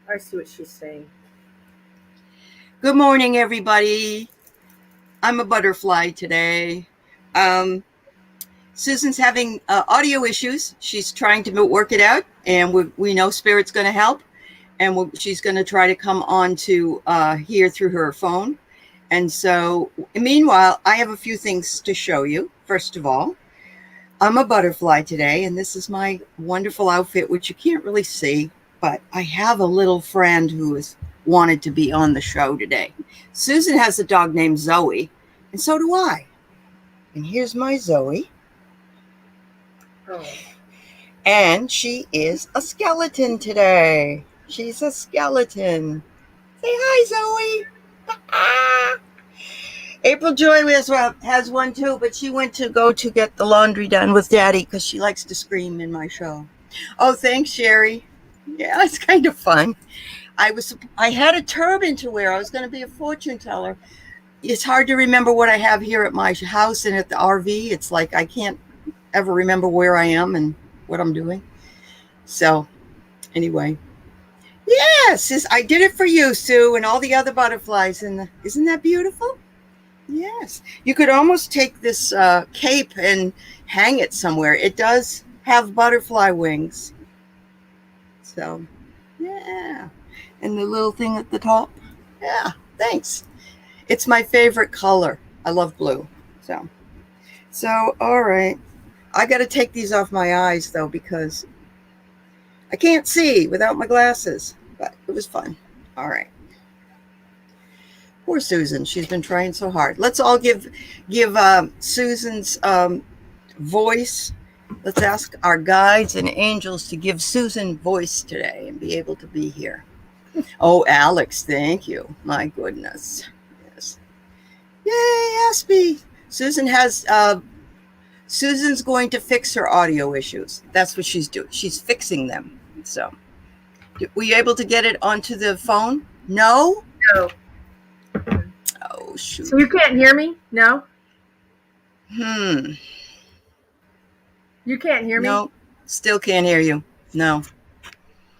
I see what she's saying. Good morning, everybody. I'm a butterfly today. Susan's having audio issues. She's trying to work it out, and we know Spirit's going to help. And she's going to try to come on to here through her phone. And so, meanwhile, I have a few things to show you. First of all, I'm a butterfly today, and this is my wonderful outfit, which you can't really see, but I have a little friend who has wanted to be on the show today. Susan has a dog named Zoe, and so do I. And here's my Zoe. Oh. And she is a skeleton today. She's a skeleton. Say hi, Zoe. April Joy has one too, but she went to go to get the laundry done with Daddy because she likes to scream in my show. Oh, thanks, Sherry. Yeah, it's kind of fun. I had a turban to wear. I was going to be a fortune teller. It's hard to remember what I have here at my house and at the RV. It's like I can't ever remember where I am and what I'm doing. So, anyway. Yes, I did it for you, Sue, and all the other butterflies. Isn't that beautiful? Yes. You could almost take this cape and hang it somewhere. It does have butterfly wings. So, yeah. And the little thing at the top. Yeah, thanks. It's my favorite color. I love blue. So all right. I got to take these off my eyes, though, because I can't see without my glasses. But it was fun. All right. Poor Susan. She's been trying so hard. Let's all give Susan's voice. Let's ask our guides and angels to give Susan voice today and be able to be here. Oh, Alex, thank you. My goodness. Yes. Yay, Aspie. Susan's going to fix her audio issues. That's what she's doing. She's fixing them. So, were you able to get it onto the phone? No? No. Oh, shoot. So you can't hear me? No? You can't hear me? No, still can't hear you. No.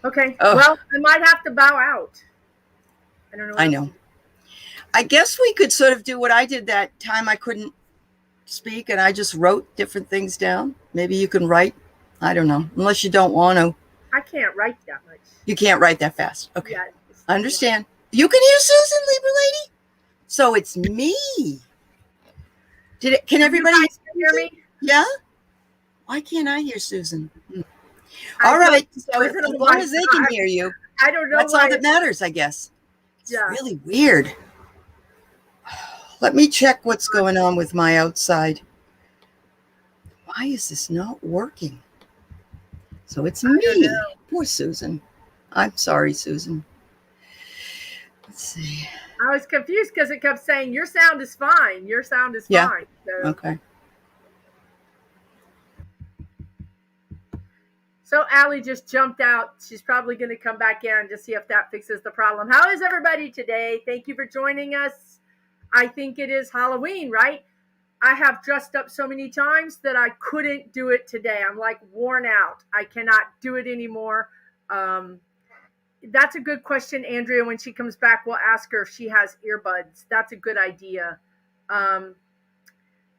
Okay. Oh. Well, I might have to bow out. I don't know. I know. I guess we could sort of do what I did that time I couldn't speak and I just wrote different things down. Maybe you can write. I don't know. Unless you don't want to. I can't write that much. You can't write that fast. Okay. Yeah, I understand. You can hear Susan, Libra lady? So it's me. Can everybody hear me? Yeah? Why can't I hear Susan? All right. So as long as they can hear you, I don't know. That's all that matters, I guess. It's really weird. Let me check what's going on with my outside. Why is this not working? So it's me. Poor Susan. I'm sorry, Susan. Let's see. I was confused because it kept saying, your sound is fine. Your sound is fine. So. Okay. So Allie just jumped out. She's probably going to come back in to see if that fixes the problem. How is everybody today? Thank you for joining us. I think it is Halloween, right? I have dressed up so many times that I couldn't do it today. I'm like worn out. I cannot do it anymore. That's a good question, Andrea. When she comes back, we'll ask her if she has earbuds. That's a good idea.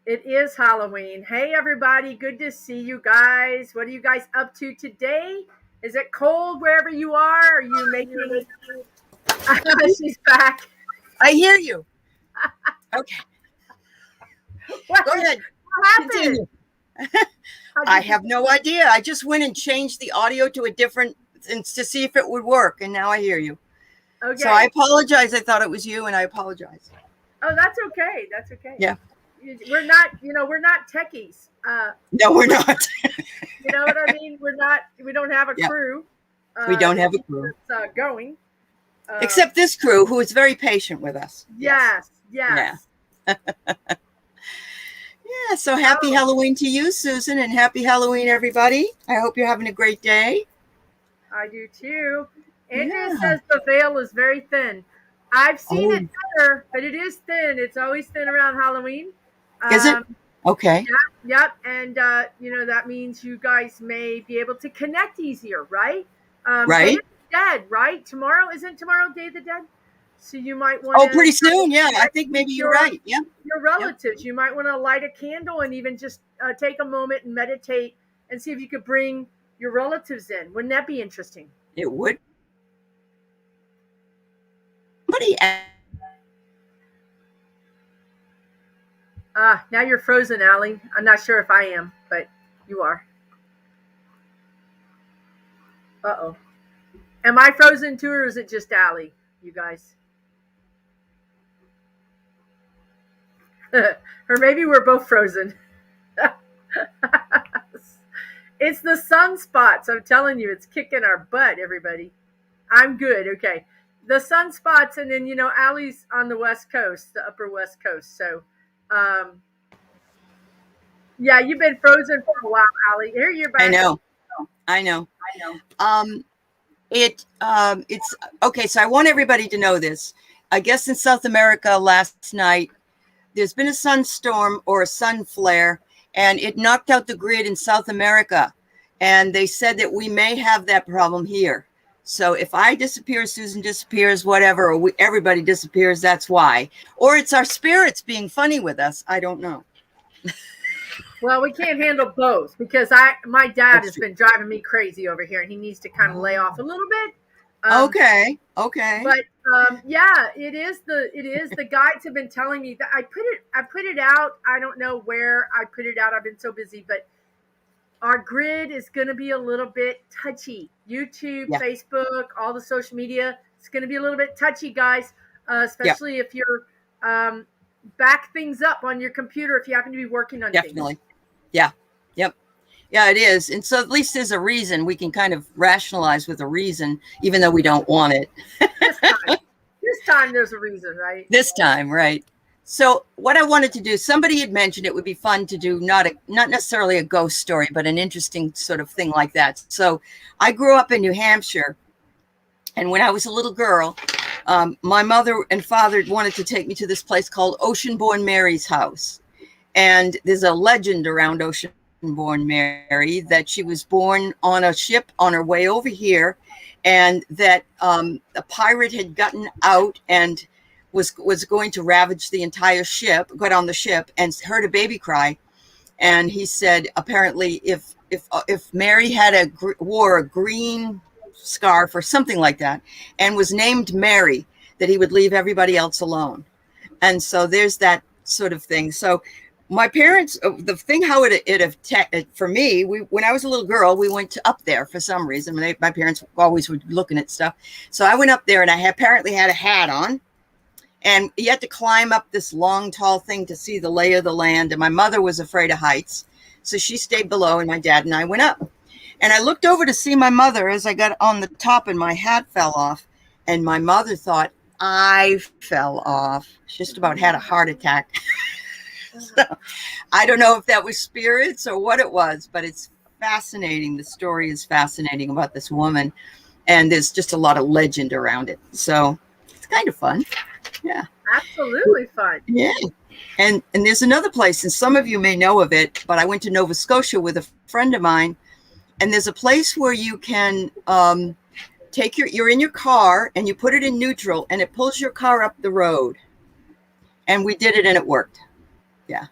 It is Halloween. Hey, everybody. Good to see you guys. What are you guys up to today? Is it cold wherever you are? Are you making... She's back. I hear you. Okay. Go ahead. What happened? I have no idea. I just went and changed the audio to a different... to see if it would work, and now I hear you. Okay. So I apologize. I thought it was you, and I apologize. Oh, that's okay. That's okay. Yeah. We're not techies. No, we're not. You know what I mean? We don't have a crew. We don't have a crew. Going. Except this crew, who is very patient with us. Yes. Yeah. Yeah, so happy Halloween to you, Susan, and happy Halloween, everybody. I hope you're having a great day. I do too. Andrea says the veil is very thin. I've seen it better, but it is thin. It's always thin around Halloween. Is it? Okay. Yep. And, that means you guys may be able to connect easier, right? Right. Dead, right? Isn't tomorrow Day of the Dead? So you might want Oh, to pretty soon. Yeah, I think maybe you're right. Yeah. your Yep. relatives. You might want to light a candle and even just take a moment and meditate and see if you could bring your relatives in. Wouldn't that be interesting? It would. Somebody Now you're frozen, Allie. I'm not sure if I am, but you are. Uh-oh. Am I frozen too, or is it just Allie, you guys? Or maybe we're both frozen. It's the sunspots. I'm telling you, it's kicking our butt, everybody. I'm good. Okay. The sunspots, and then, Allie's on the West Coast, the upper West Coast. So, um, yeah, you've been frozen for a while, Allie. Here you're I back. know. I know. It's okay. So I want everybody to know this. I guess in South America last night, there's been a sunstorm or a sun flare, and it knocked out the grid in South America. And they said that we may have that problem here. So if I disappear, Susan disappears, whatever, or everybody disappears, that's why. Or it's our spirits being funny with us. I don't know. Well, we can't handle both because my dad That's has true. been driving me crazy over here, and he needs to kind of lay off a little bit. Okay. But yeah, it is the guides have been telling me that I put it out. I don't know where I put it out. I've been so busy, but our grid is going to be a little bit touchy. YouTube, Yeah. Facebook, all the social media, it's going to be a little bit touchy, guys. Yeah. Especially if you're back things up on your computer if you happen to be working on Definitely. things. Yeah. Yep. Yeah, it is. And so at least there's a reason. We can kind of rationalize with a reason, even though we don't want it. This time there's a reason, right? This time, right. So what I wanted to do, somebody had mentioned it would be fun to do not necessarily a ghost story, but an interesting sort of thing like that. So I grew up in New Hampshire. And when I was a little girl, my mother and father wanted to take me to this place called Oceanborn Mary's house. And there's a legend around Oceanborn Mary that she was born on a ship on her way over here, and that a pirate had gotten out and was going to ravage the entire ship, got on the ship and heard a baby cry. And he said, apparently, if Mary had wore a green scarf or something like that and was named Mary, that he would leave everybody else alone. And so there's that sort of thing. So my parents, the thing how it for me, when I was a little girl, we went up there for some reason. My parents always were looking at stuff. So I went up there, and I apparently had a hat on, and you had to climb up this long, tall thing to see the lay of the land. And my mother was afraid of heights, so she stayed below, and my dad and I went up. And I looked over to see my mother as I got on the top, and my hat fell off. And my mother thought I fell off. She just about had a heart attack. So, I don't know if that was spirits or what it was, but it's fascinating. The story is fascinating about this woman, and there's just a lot of legend around it. So it's kind of fun. Yeah. Absolutely fun. Yeah. And there's another place, and some of you may know of it, but I went to Nova Scotia with a friend of mine, and there's a place where you can you're in your car and you put it in neutral, and it pulls your car up the road. And we did it, and it worked. Yeah.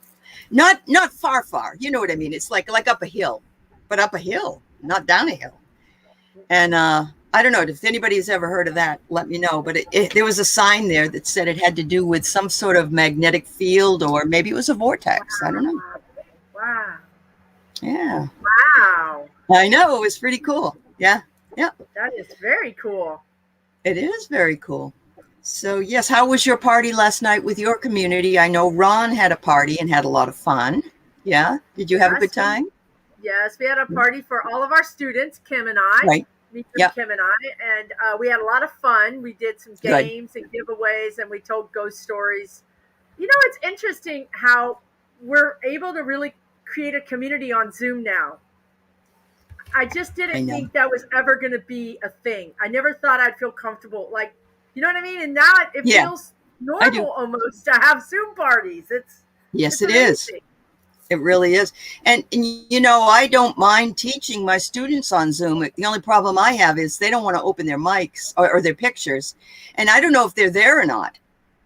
Not far. You know what I mean? It's like up a hill, but up a hill, not down a hill. And I don't know if anybody's ever heard of that, let me know. But there was a sign there that said it had to do with some sort of magnetic field, or maybe it was a vortex. I don't know. Wow. Yeah. Wow. I know. It was pretty cool. Yeah. Yeah. That is very cool. It is very cool. So, yes, how was your party last night with your community? I know Ron had a party and had a lot of fun. Yeah. Did you have a good time? Yes, we had a party for all of our students, Kim and I. Right. Yep. Kim and I. And we had a lot of fun. We did some games and giveaways, and we told ghost stories. You know, it's interesting how we're able to really create a community on Zoom now. I just didn't think that was ever going to be a thing. I never thought I'd feel comfortable. Like, you know what I mean? And now it feels normal almost to have Zoom parties. It's it is. It really is. And you know, I don't mind teaching my students on Zoom. The only problem I have is they don't want to open their mics or their pictures. And I don't know if they're there or not.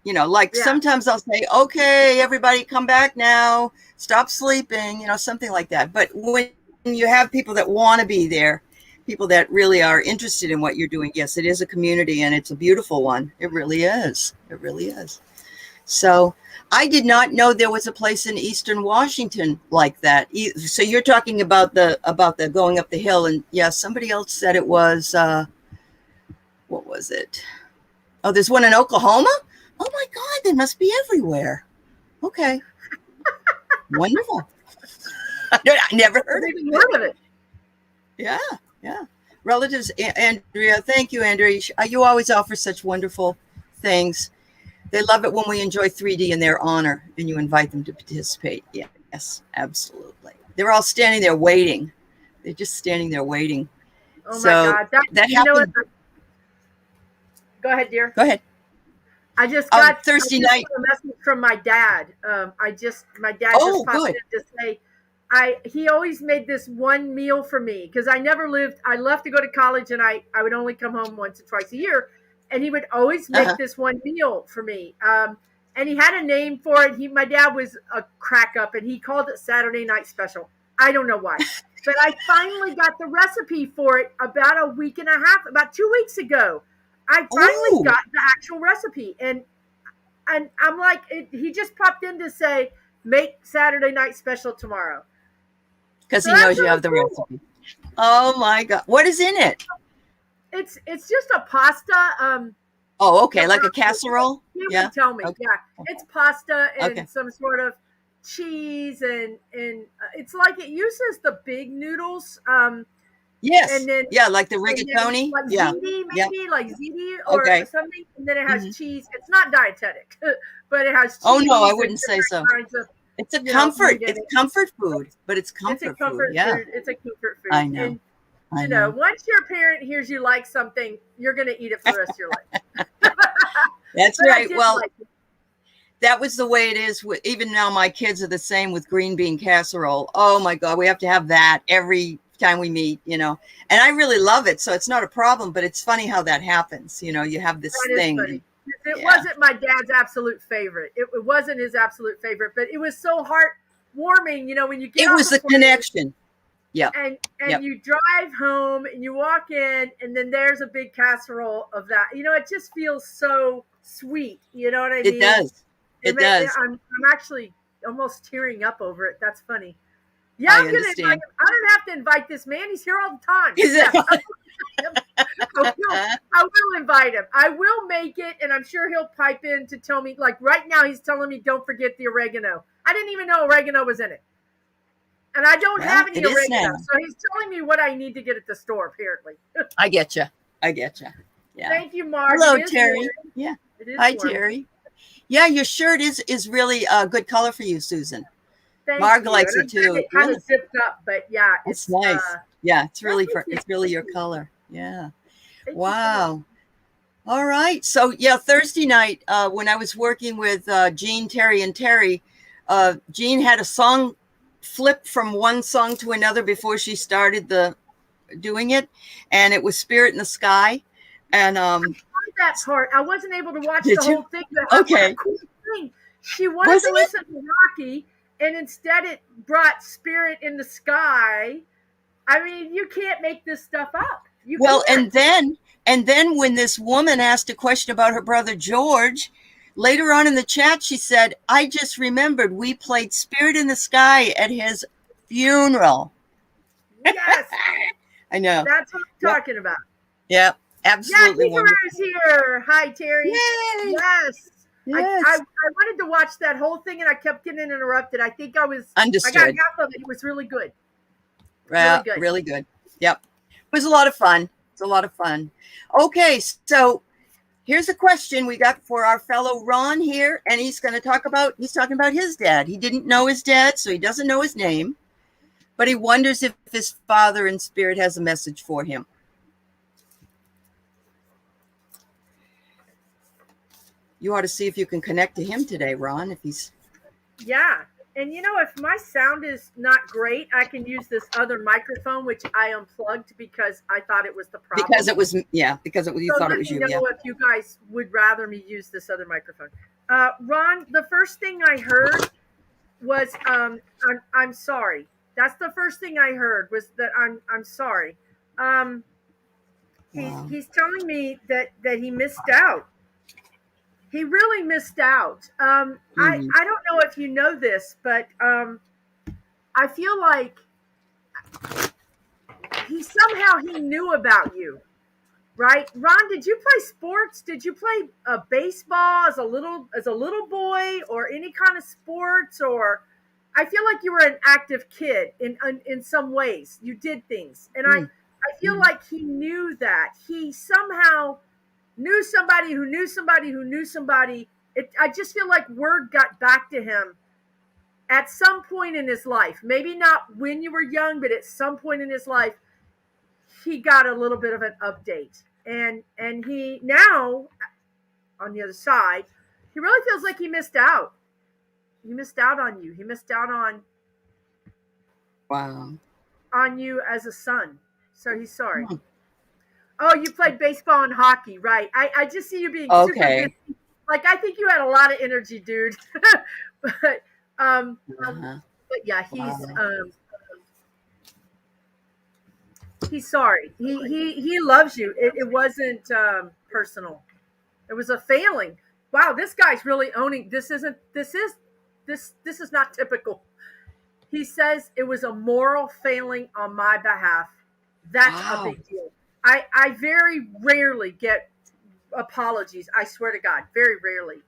You know, like Yeah. sometimes I'll say, okay, everybody come back now, stop sleeping, you know, something like that. But when you have people that want to be there, people that really are interested in what you're doing, yes, it is a community and it's a beautiful one. It really is. It really is. So I did not know there was a place in Eastern Washington like that. So you're talking about the going up the hill, and yeah, somebody else said it was what was it? Oh, there's one in Oklahoma. Oh my God, they must be everywhere. Okay, wonderful. I never heard of it. Yeah, yeah. Relatives, Andrea. Thank you, Andrea. You always offer such wonderful things. They love it when we enjoy 3D in their honor and you invite them to participate. Yes, absolutely. They're all standing there waiting. They're just standing there waiting. Oh my So God. that You know what? happened. Go ahead, dear. Go ahead. I just got Thursday night. a message from my dad. My dad just popped in to say, he always made this one meal for me because I left to go to college and I would only come home once or twice a year. And he would always make this one meal for me. And he had a name for it. My dad was a crack up and he called it Saturday Night Special. I don't know why. But I finally got the recipe for it about about 2 weeks ago. I finally got the actual recipe. And I'm like, he just popped in to say, make Saturday Night Special tomorrow. Because he knows you have the recipe. Oh my God. What is in it? It's just a pasta. Okay, like a casserole. He would tell me. Okay. Yeah, it's pasta and some sort of cheese and it's like it uses the big noodles. Yes. And then like the rigatoni. Like ziti, maybe like ziti or something. And then it has cheese. It's not dietetic, but it has cheese. Oh no, I wouldn't say so. It's a comfort. It's comfort food, but it's comfort food. Yeah, it's a comfort food. I know. And, you know, once your parent hears you like something, you're going to eat it for the rest of your life. That's right. Well, that was the way it is. Even now, my kids are the same with green bean casserole. Oh my God, we have to have that every time we meet, you know. And I really love it, so it's not a problem. But it's funny how that happens. You know, you have this thing. It wasn't my dad's absolute favorite. It wasn't his absolute favorite, but it was so heartwarming, you know, when you get it was the connection. Yeah. And you drive home and you walk in and then there's a big casserole of that. You know, it just feels so sweet. You know what I mean? It does. It does. I'm actually almost tearing up over it. That's funny. Yeah, I'm going to invite him. I don't have to invite this man. He's here all the time. I will invite him. I will make it, and I'm sure he'll pipe in to tell me, like right now he's telling me don't forget the oregano. I didn't even know oregano was in it. And I don't have any oregano, so he's telling me what I need to get at the store, apparently. I get you. Yeah. Thank you, Mark. Hello, Terry. Warm. Yeah. Hi, warm. Terry. Yeah, your shirt is really a good color for you, Susan. Marg likes it too. It kind of zipped up, but yeah, it's nice. It's really your color. Yeah. Wow. All right. So yeah, Thursday night when I was working with Jean, Terry, and Terry, Jean had a song flip from one song to another before she started doing it, and it was Spirit in the Sky. And I heard that part. I wasn't able to watch the whole thing. But okay. Cool thing. She wanted to listen to Rocky, and instead it brought Spirit in the Sky. I mean, you can't make this stuff up. And then when this woman asked a question about her brother George, later on in the chat, she said, I just remembered we played Spirit in the Sky at his funeral. Yes. I know. That's what I'm talking about. Yeah, absolutely. Yeah, is here. Hi, Terry. Yay. Yes. I wanted to watch that whole thing and I kept getting interrupted. I think I got half of it. It was really good. Really good. Yep. It was a lot of fun. It's a lot of fun. Okay, so here's a question we got for our fellow Ron here, and he's talking about his dad. He didn't know his dad, so he doesn't know his name, but he wonders if his father in spirit has a message for him. You ought to see if you can connect to him today, Ron, if he's... Yeah. And if my sound is not great, I can use this other microphone, which I unplugged because I thought it was the Because problem. it was, yeah, because it was, you So thought it let was me you. know Yeah. if you guys would rather me use this other microphone. Ron, the first thing I heard was I'm sorry. That's the first thing I heard was that I'm sorry. Um, Wow. he's telling me that he missed out. He really missed out. Hmm. I don't know if you know this, but I feel like he knew about you, right? Ron, did you play sports? Did you play baseball as a little boy, or any kind of sports? Or I feel like you were an active kid in some ways. You did things, and I feel Hmm. like he knew that. He somehow knew somebody who knew somebody who knew somebody. I just feel like word got back to him at some point in his life. Maybe not when you were young, but at some point in his life, he got a little bit of an update. And he now, on the other side, he really feels like he missed out. He missed out on you. He missed out Wow. on you as a son. So he's sorry. Hmm. Oh, you played baseball and hockey, right? I just see you being super busy. Okay. Like, I think you had a lot of energy, dude. but um Uh-huh. but yeah, Wow. he's sorry. He loves you. It wasn't personal. It was a failing. Wow, this guy's really owning. This is not typical. He says it was a moral failing on my behalf. That's a Wow. big deal. I very rarely get apologies. I swear to God, very rarely.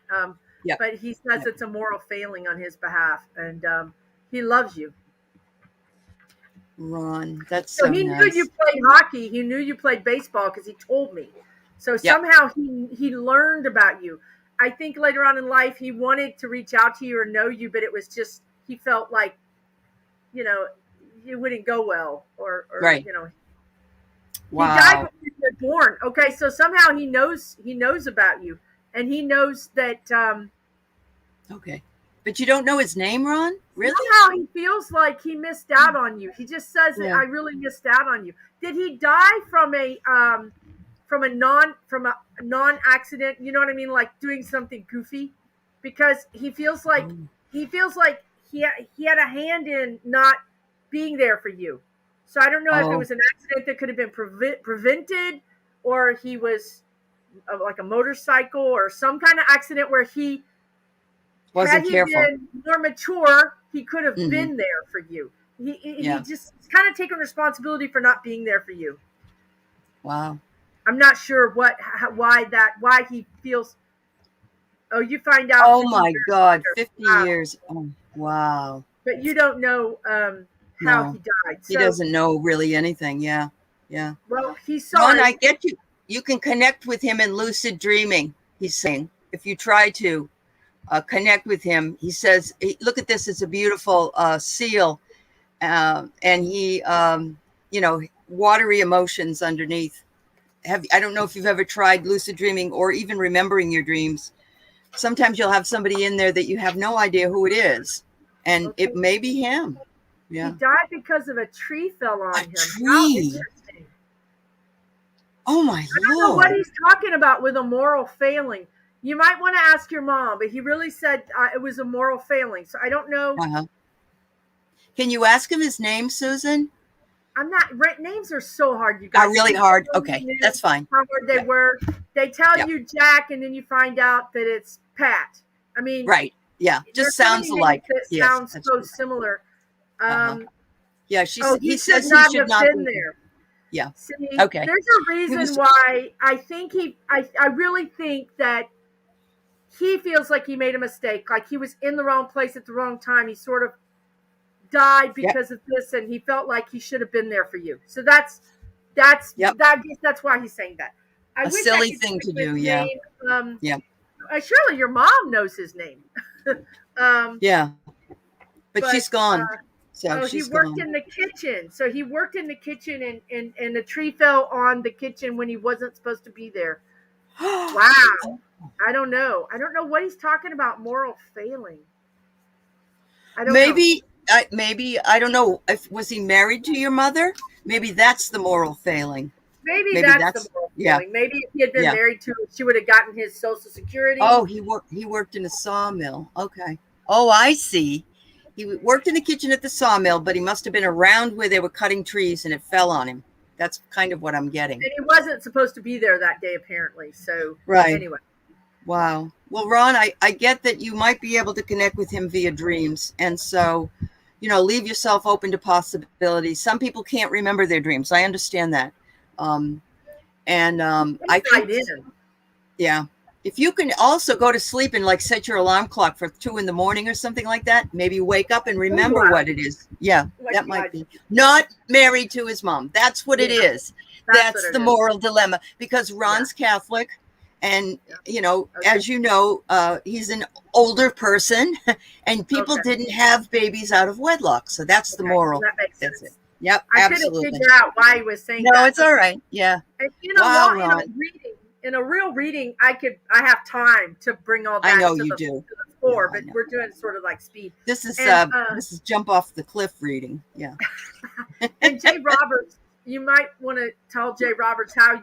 Yep. But he says Yep. it's a moral failing on his behalf, and he loves you. Ron, that's So so he knew you nice. played hockey. He knew you played baseball because he told me. So Yep. somehow he learned about you. I think later on in life he wanted to reach out to you or know you, but it was just he felt like you know it wouldn't go well, or Right. he died Wow. before you were born. Okay, so somehow he knows about you, and he knows that Okay. But you don't know his name, Ron? Really? somehow he feels like he missed out on you. He just says, Yeah. "I really missed out on you." Did he die from a non accident? You know what I mean, like doing something goofy, because Oh. he feels like he had a hand in not being there for you. So I don't know if it Oh, was an accident that could have been prevented, or he was like a motorcycle or some kind of accident where had wasn't he careful. been more mature, he could have Hmm. been there for you. He Yeah. just kind of taken responsibility for not being there for you. Wow. I'm not sure why he feels. Oh, you find out Oh 50 my years God. later. 50 Wow, years. Oh, wow. but you don't know how No, he died. he So, doesn't know really anything. Yeah. Yeah. well, he's Ron, I sorry. get you. You can connect with him in lucid dreaming, he's saying. If you try to connect with him, he says, look at this. It's a beautiful seal. And watery emotions underneath. I don't know if you've ever tried lucid dreaming or even remembering your dreams. Sometimes you'll have somebody in there that you have no idea who it is, and Okay, it may be him. he Yeah. died because of a tree fell A on him. How tree. interesting. Oh my I don't know what Lord. he's talking about with a moral failing. You might want to ask your mom, but he really said it was a moral failing. So I don't know. Uh-huh. Can you ask him his name, Susan? I'm not. Names are so hard, you guys. If Really you guys hard. only Okay, knew that's fine. how hard they Yeah. were, they tell Yeah. you Jack, and then you find out that it's Pat. I mean, Right. Yeah. there's Just so many sounds names alike. that Yes, sound that's so true. similar. Uh-huh. Um, Yeah, oh, he he should says he not should have not been be. there. Yeah. See, Okay. there's a He reason was why I think I really think that he feels like he made a mistake, like he was in the wrong place at the wrong time. He sort of died Yep. because of this, and he felt like he should have been there for you. So that's Yep. that. I guess that's why he's saying that. I A wish I silly could thing think to of his do. Yeah. name. Yeah. Surely your mom knows his name. um, Yeah. But but she's gone. So oh, he she's worked gone. in the kitchen. So he worked in the kitchen, and the tree fell on the kitchen when he wasn't supposed to be there. Wow. I don't know. I don't know what he's talking about. Moral failing. I don't know. Maybe I don't know. If was he married to your mother? Maybe that's the moral failing. Maybe Maybe that's the that's moral yeah, feeling. Maybe if he had been yeah. married to her, she would have gotten his Social Security. Oh, he worked in a sawmill. Okay. Oh, I see. He worked in the kitchen at the sawmill, but he must have been around where they were cutting trees and it fell on him. That's kind of what I'm getting. And he wasn't supposed to be there that day, apparently. So, Right. anyway. Wow. Well, Ron, I get that you might be able to connect with him via dreams. And so, leave yourself open to possibilities. Some people can't remember their dreams. I understand that. Um, and I think, Right in. yeah, if you can also go to sleep and like set your alarm clock for 2 a.m. or something like that, maybe wake up and remember what it is. Yeah, Like, that might be. Not married to his mom. That's what it yeah, is. that's That's what the it is. moral dilemma because Ron's Catholic. And, Okay. as you know, he's an older person and people Okay. didn't have babies out of wedlock. So that's the Okay. moral. That makes That's it. sense. Yep, I couldn't absolutely. figure out why he was saying No, that. it's all right. Yeah. And in Wow, Ron. in a real reading, I have time to bring all I that know to you the do. fore, Yeah, I but know. we're doing sort of like speed. This is And jump off the cliff reading. Yeah. and Jay Roberts, you might want to tell Jay Roberts how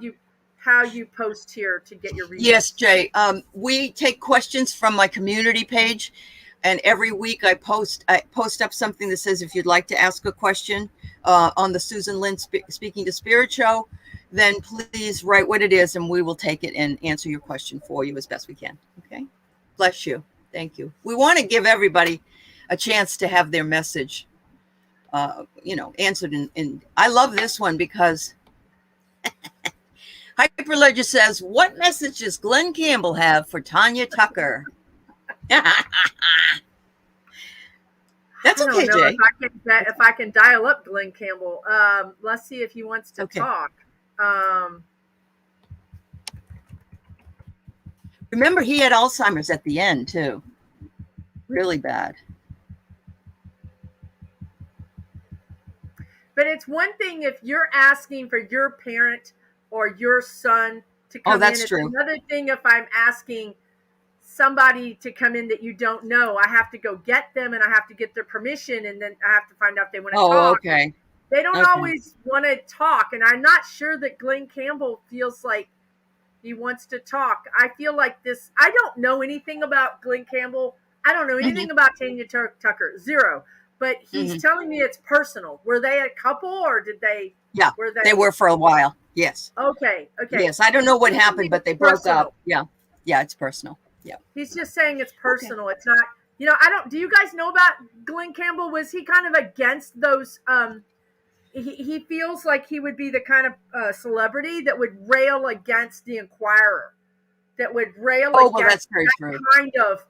you post here to get your readings. Yes, Jay. We take questions from my community page, and every week I post up something that says if you'd like to ask a question on the Susan Lynn Speaking to Spirit show, then please write what it is, and we will take it and answer your question for you as best we can. Okay. Bless you. Thank you. We want to give everybody a chance to have their message, answered. And I love this one because Hyperledger says, "What message does Glenn Campbell have for Tanya Tucker?" That's okay, Jay. If I can dial up Glenn Campbell. Let's see if he wants to talk. Remember, he had Alzheimer's at the end too. Really bad. But it's one thing if you're asking for your parent or your son to come in. That's It's true. another thing if I'm asking somebody to come in that you don't know. I have to go get them and I have to get their permission, and then I have to find out if they want to talk. Okay. They don't always want to talk, and I'm not sure that Glenn Campbell feels like he wants to talk. I feel like this. I don't know anything about Glenn Campbell. I don't know anything about Tanya Tucker. Zero. But he's telling me it's personal. Were they a couple or did they? Yeah, they were for a while. Yes. Okay. Yes, I don't know what happened, but they broke up. Yeah, it's personal. Yeah. He's just saying it's personal. Okay. It's not. I don't. Do you guys know about Glenn Campbell? Was he kind of against those? He feels like he would be the kind of celebrity that would rail against the Inquirer, that would rail against that kind of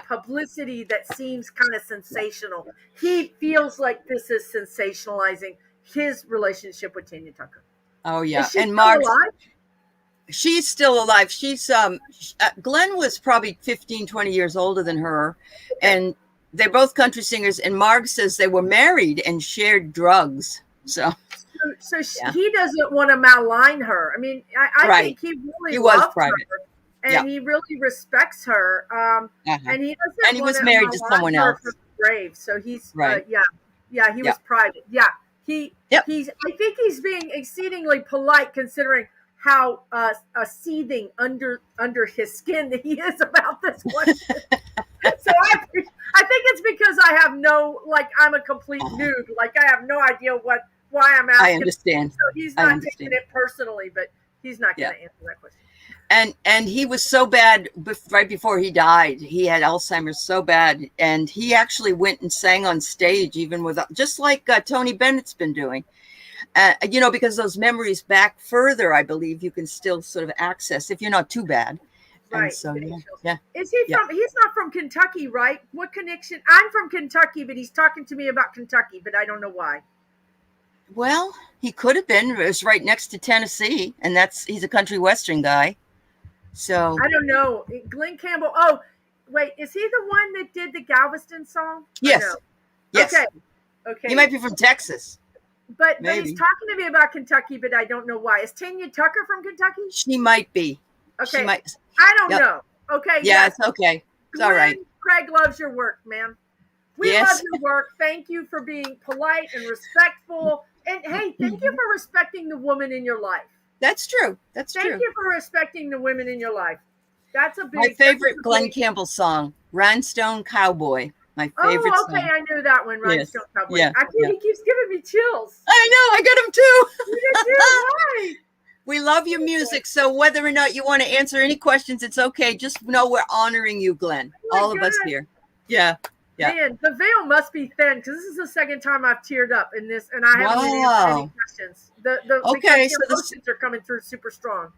publicity that seems kind of sensational. He feels like this is sensationalizing his relationship with Tanya Tucker. Oh yeah, is she and Mark. Alive? She's still alive. She's Glenn was probably 15, 20 years older than her, and they're both country singers. And Marg says they were married and shared drugs. So he doesn't want to malign her. I mean, I think he really loves her. And he really respects her. And he doesn't. And he was married to someone else. From the grave, so he's right. He was private. Yeah, he's. I think he's being exceedingly polite considering how seething under his skin that he is about this question. So I think it's because I have I'm a complete noob. Like I have no idea why I'm asking. I understand. So he's not taking it personally, but he's not going to answer that question. And he was so bad right before he died. He had Alzheimer's so bad, and he actually went and sang on stage, even with just like Tony Bennett's been doing. Because those memories back further, I believe you can still sort of access if you're not too bad. Right. And so yeah. Is he from? He's not from Kentucky, right? What connection? I'm from Kentucky, but he's talking to me about Kentucky, but I don't know why. Well, he could have been. It was right next to Tennessee, and he's a country western guy. So I don't know. Glenn Campbell. Oh, wait, is he the one that did the Galveston song? Yes. No? Yes. Okay. He might be from Texas. But he's talking to me about Kentucky, but I don't know why. Is Tanya Tucker from Kentucky? She might be. Okay. I don't know. Okay. Yeah, it's okay. It's all right. Craig loves your work, ma'am. We love Yes. your work. Thank you for being polite and respectful. And hey, thank you for respecting the woman in your life. That's true. That's Thank true. you for respecting the women in your life. That's a My big. favorite Glenn Campbell song, Rhinestone Cowboy. My favorite Oh, okay. song. I knew that one, Rhinestone Yes. Cowboy. Yeah. Actually, Yeah. he keeps giving me chills. I know. I got him too. You did too. Why? We love your music. So whether or not you want to answer any questions, it's okay. Just know we're honoring you, Glenn. Oh All of us here. Yeah. Yeah. Man, the veil must be thin because this is the second time I've teared up in this, and I haven't even answered any questions. Okay, because so the emotions are coming through super strong.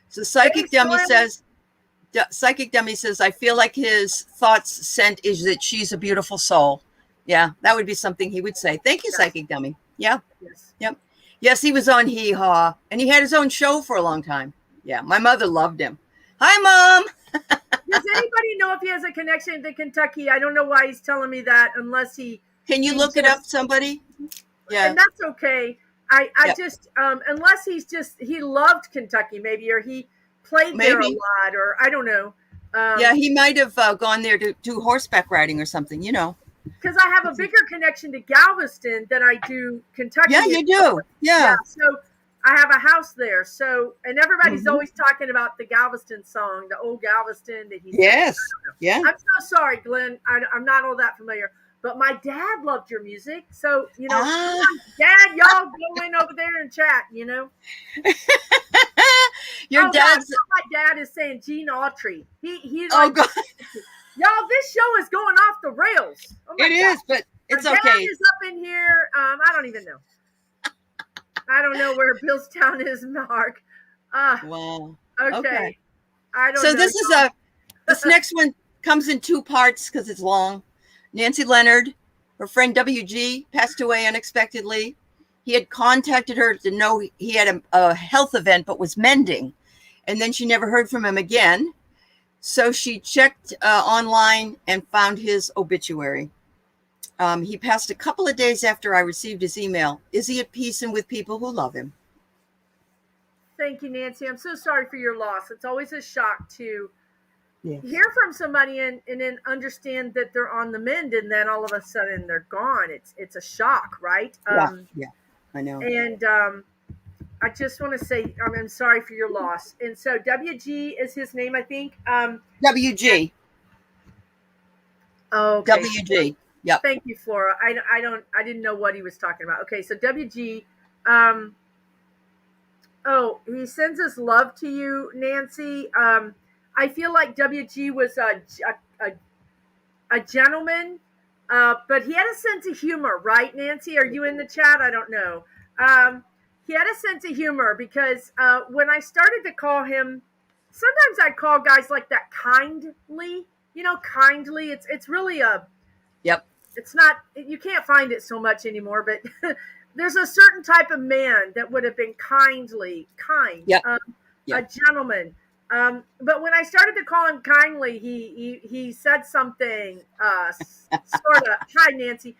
So Psychic Thanks, Dummy Glenn. says, I feel like his thoughts sent is that she's a beautiful soul. Yeah, that would be something he would say. Thank you, Yes. Psychic Dummy. Yeah. Yes. Yep. Yes, he was on Hee Haw, and he had his own show for a long time. Yeah, my mother loved him. Hi, Mom. Does anybody know if he has a connection to Kentucky? I don't know why he's telling me that unless he. Can you look it up, somebody? Yeah. And that's okay. I Yep. just unless he loved Kentucky maybe, or he played there a lot, or I don't know. Yeah, he might have gone there to do horseback riding or something, you know. Because I have a bigger connection to Galveston than I do Kentucky. Yeah, you do. Yeah. So I have a house there. So, and everybody's always talking about the Galveston song, the old Galveston that he sang. Yes. Yeah. I'm so sorry, Glenn. I'm not all that familiar. But my dad loved your music. So, you know, Dad, y'all go in over there and chat, you know. Your dad's. My dad is saying Gene Autry. He's Oh, like, God. Y'all, this show is going off the rails. Oh my It God. is, but it's My okay. dad is up in here. I don't even know. I don't know where Billstown is, Mark. Wow. Okay. I don't know. So this next one comes in two parts because it's long. Nancy Leonard, her friend WG, passed away unexpectedly. He had contacted her to know he had a health event but was mending. And then she never heard from him again. So she checked online and found his obituary. He passed a couple of days after I received his email. Is he at peace and with people who love him? Thank you, Nancy. I'm so sorry for your loss. It's always a shock to hear from somebody and then understand that they're on the mend, and then all of a sudden they're gone. It's a shock, right? Yeah, I know. And I just want to say I'm sorry for your loss. And so WG is his name, I think. WG. Oh, okay. WG. Yep. Thank you, Flora. I didn't know what he was talking about. Okay, so WG. He sends his love to you, Nancy. I feel like WG was a gentleman, but he had a sense of humor, right, Nancy? Are you in the chat? I don't know. He had a sense of humor because when I started to call him, sometimes I call guys like that kindly. You know, kindly. It's really a. Yep. It's not. You can't find it so much anymore, but there's a certain type of man that would have been kind. Yep. A gentleman. But when I started to call him kindly, he said something sort of. Hi, Nancy.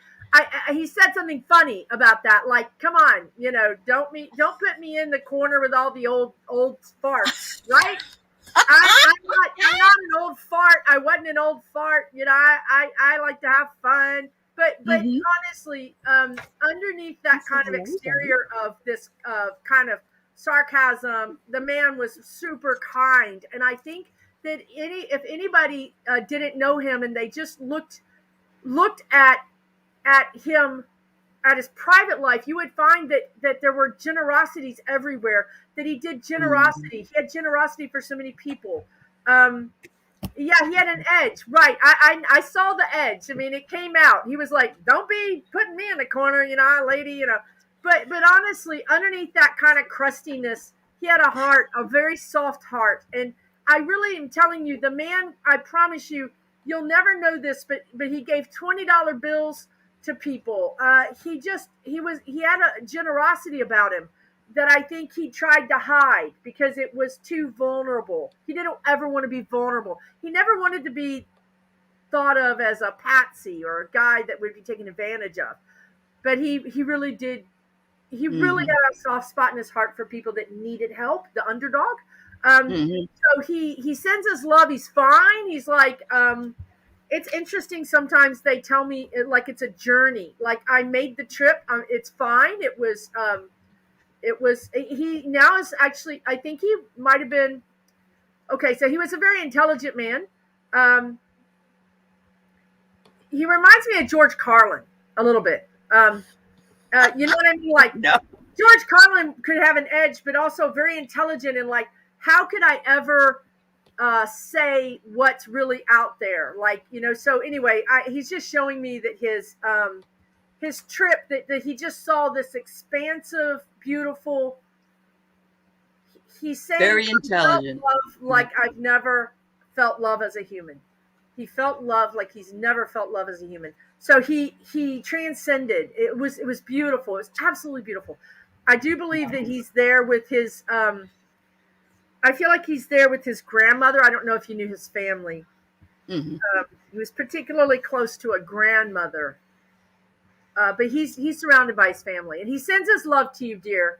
He said something funny about that, like, "Come on, you know, don't put me in the corner with all the old farts, right? I'm not an old fart. I wasn't an old fart. You know, I like to have fun." But honestly, underneath that kind of exterior of this kind of sarcasm, the man was super kind. And I think that if anybody didn't know him and they just looked at him, at his private life, you would find that there were generosities everywhere, that he did generosity. He had generosity for so many people. Yeah, he had an edge, right? I saw the edge. I mean, it came out. He was like, "Don't be putting me in the corner, you know, lady, you know." But honestly, underneath that kind of crustiness, he had a heart, a very soft heart. And I really am telling you, the man, I promise you, you'll never know this, but he gave $20 bills to people. He had a generosity about him that I think he tried to hide because it was too vulnerable. He didn't ever want to be vulnerable. He never wanted to be thought of as a patsy or a guy that would be taken advantage of. But he really did. He really had a soft spot in his heart for people that needed help, the underdog. So he sends his love. He's fine. He's like, It's interesting. Sometimes they tell me like it's a journey. Like I made the trip. It's fine. He now is actually, I think he might have been, okay. So he was a very intelligent man. Um, he reminds me of George Carlin a little bit. You know what I mean? Like No. George Carlin could have an edge, but also very intelligent and like, how could I ever say what's really out there? Like, so anyway, he's just showing me that his trip, that he just saw this expansive, beautiful, he's saying, Very I felt intelligent. love like I've never felt love as a human. He felt love like he's never felt love as a human. So he transcended. It was beautiful. It was absolutely beautiful. I do believe that he's there with his. I feel like he's there with his grandmother. I don't know if you knew his family. Hmm. He was particularly close to a grandmother, but he's surrounded by his family, and he sends his love to you, dear.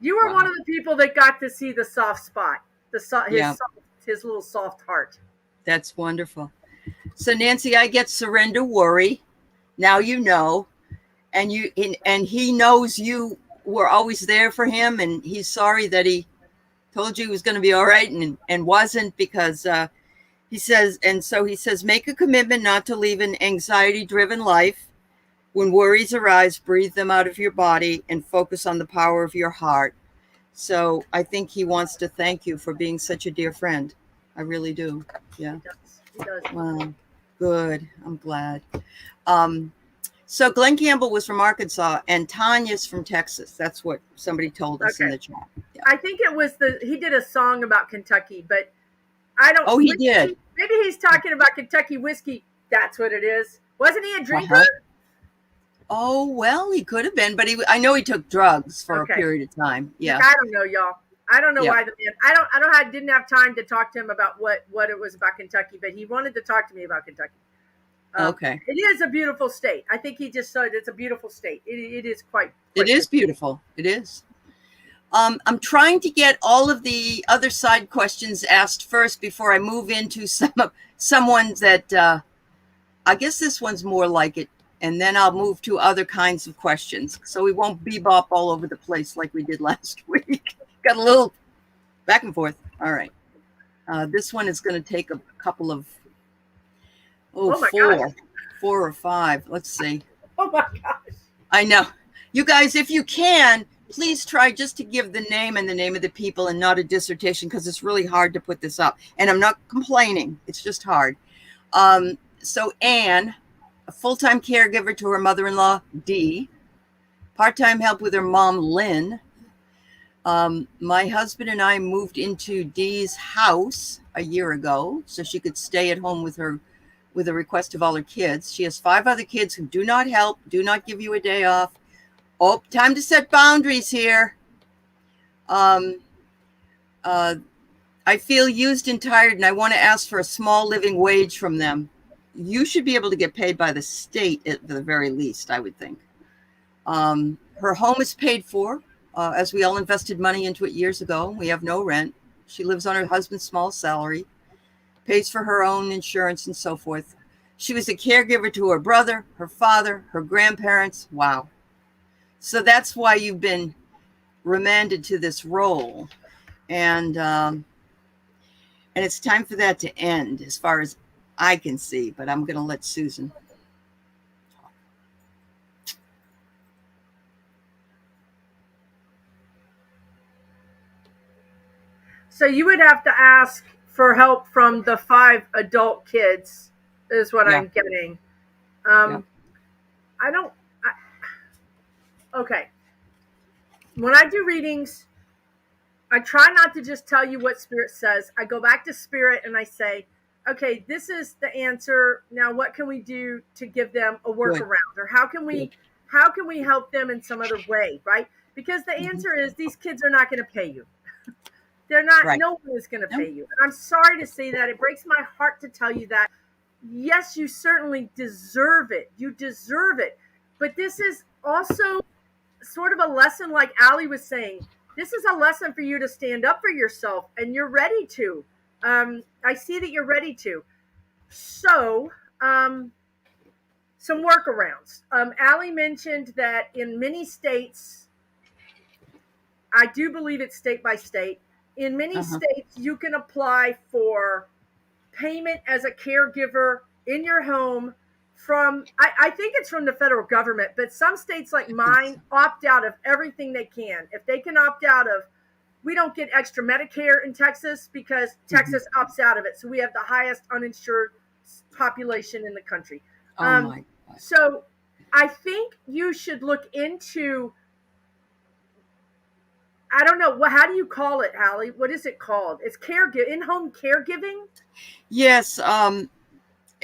You were one Wow. of the people that got to see the soft spot, Yeah, his little soft heart. that's wonderful. So Nancy, I get surrender worry. Now you know, and he knows you were always there for him, and he's sorry that he told you he was going to be all right and wasn't, because he says, and so he says, make a commitment not to live an anxiety driven life. When worries arise, breathe them out of your body and focus on the power of your heart. So I think he wants to thank you for being such a dear friend. I really do. He Yeah. does. He does. Wow. Good. I'm glad. Um, so Glenn Campbell was from Arkansas and Tanya's from Texas. That's what somebody told us in Okay. the chat. Yeah. I think it was he did a song about Kentucky, but I don't. Oh, he did. Maybe he's talking about Kentucky whiskey. That's what it is. Wasn't he a drinker? Uh-huh. Oh, well, he could have been, but I know he took drugs for a Okay. period of time. Yeah. I don't know, y'all. I don't know Yeah. why the man. I didn't have time to talk to him about what it was about Kentucky, but he wanted to talk to me about Kentucky. Okay. It is a beautiful state. I think he just said it's a beautiful state. It is quite It is beautiful. It is. I'm trying to get all of the other side questions asked first before I move into someone that I guess this one's more like it, and then I'll move to other kinds of questions, so we won't bebop all over the place like we did last week. Got a little back and forth. All right. This one is going to take a couple of Oh my gosh. 4 or 5. Let's see. Oh my gosh. I know. You guys, if you can, please try just to give the name and the name of the people and not a dissertation, because it's really hard to put this up. And I'm not complaining. It's just hard. So Anne, a full-time caregiver to her mother-in-law, Dee, part-time help with her mom, Lynn. My husband and I moved into Dee's house a year ago so she could stay at home with a request of all her kids. She has 5 other kids who do not help, do not give you a day off. Oh, time to set boundaries here. I feel used and tired, and I want to ask for a small living wage from them. You should be able to get paid by the state at the very least, I would think. Her home is paid for, as we all invested money into it years ago. We have no rent. She lives on her husband's small salary, pays for her own insurance and so forth. She was a caregiver to her brother, her father, her grandparents. Wow. So that's why you've been remanded to this role. And it's time for that to end as far as I can see, but I'm going to let Susan. So you would have to ask for help from the 5 adult kids, is what Yeah. I'm getting. Yeah. I don't. Okay. When I do readings, I try not to just tell you what Spirit says. I go back to Spirit and I say, okay, this is the answer. Now, what can we do to give them a workaround, or how can we help them in some other way, right? Because the answer is these kids are not going to pay you. They're not. Right. No one is going to pay you. And I'm sorry to say that. It breaks my heart to tell you that. Yes, you certainly deserve it. You deserve it. But this is also sort of a lesson, like Allie was saying. This is a lesson for you to stand up for yourself, and you're ready to. I see that you're ready to. So, some workarounds. Allie mentioned that in many states, I do believe it's state by state. In many Uh-huh. states, you can apply for payment as a caregiver in your home from, I think it's from the federal government, but some states like I think so. mine opt out of everything they can. If they can opt out of, we don't get extra Medicare in Texas because Mhm. Texas opts out of it. So we have the highest uninsured population in the country. Oh Um, my God. so I think you should look into, I don't know, how do you call it, Hallie? What is it called? It's in-home caregiving. Yes.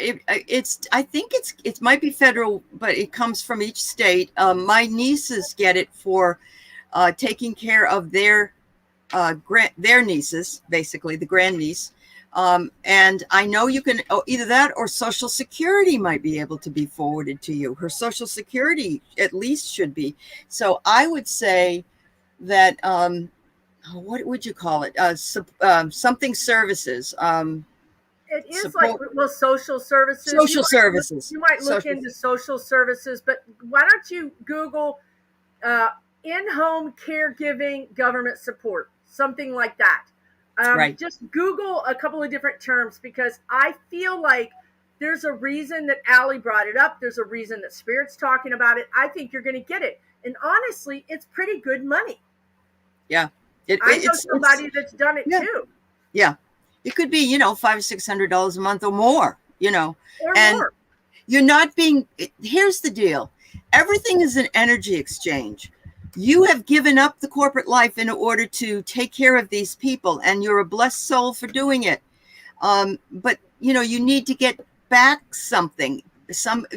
It's, I think it might be federal, but it comes from each state. My nieces get it for taking care of their nieces, basically the grandniece. And I know you can, either that or Social Security might be able to be forwarded to you. Her Social Security at least should be. So I would say that, what would you call it? Something services, It is like, support, well, social services. social services, You might look social. into social services, but why don't you Google uh, in-home caregiving government support, something like that. Right. Just Google a couple of different terms because I feel like there's a reason that Allie brought it up. There's a reason that Spirit's talking about it. I think you're going to get it. And honestly, it's pretty good money. Yeah. I know It's somebody that's done it yeah. too. Yeah. It could be, $500-$600 a month or more, Or and more. you're not being, here's the deal. Everything is an energy exchange. You have given up the corporate life in order to take care of these people, and you're a blessed soul for doing it. But you need to get back something,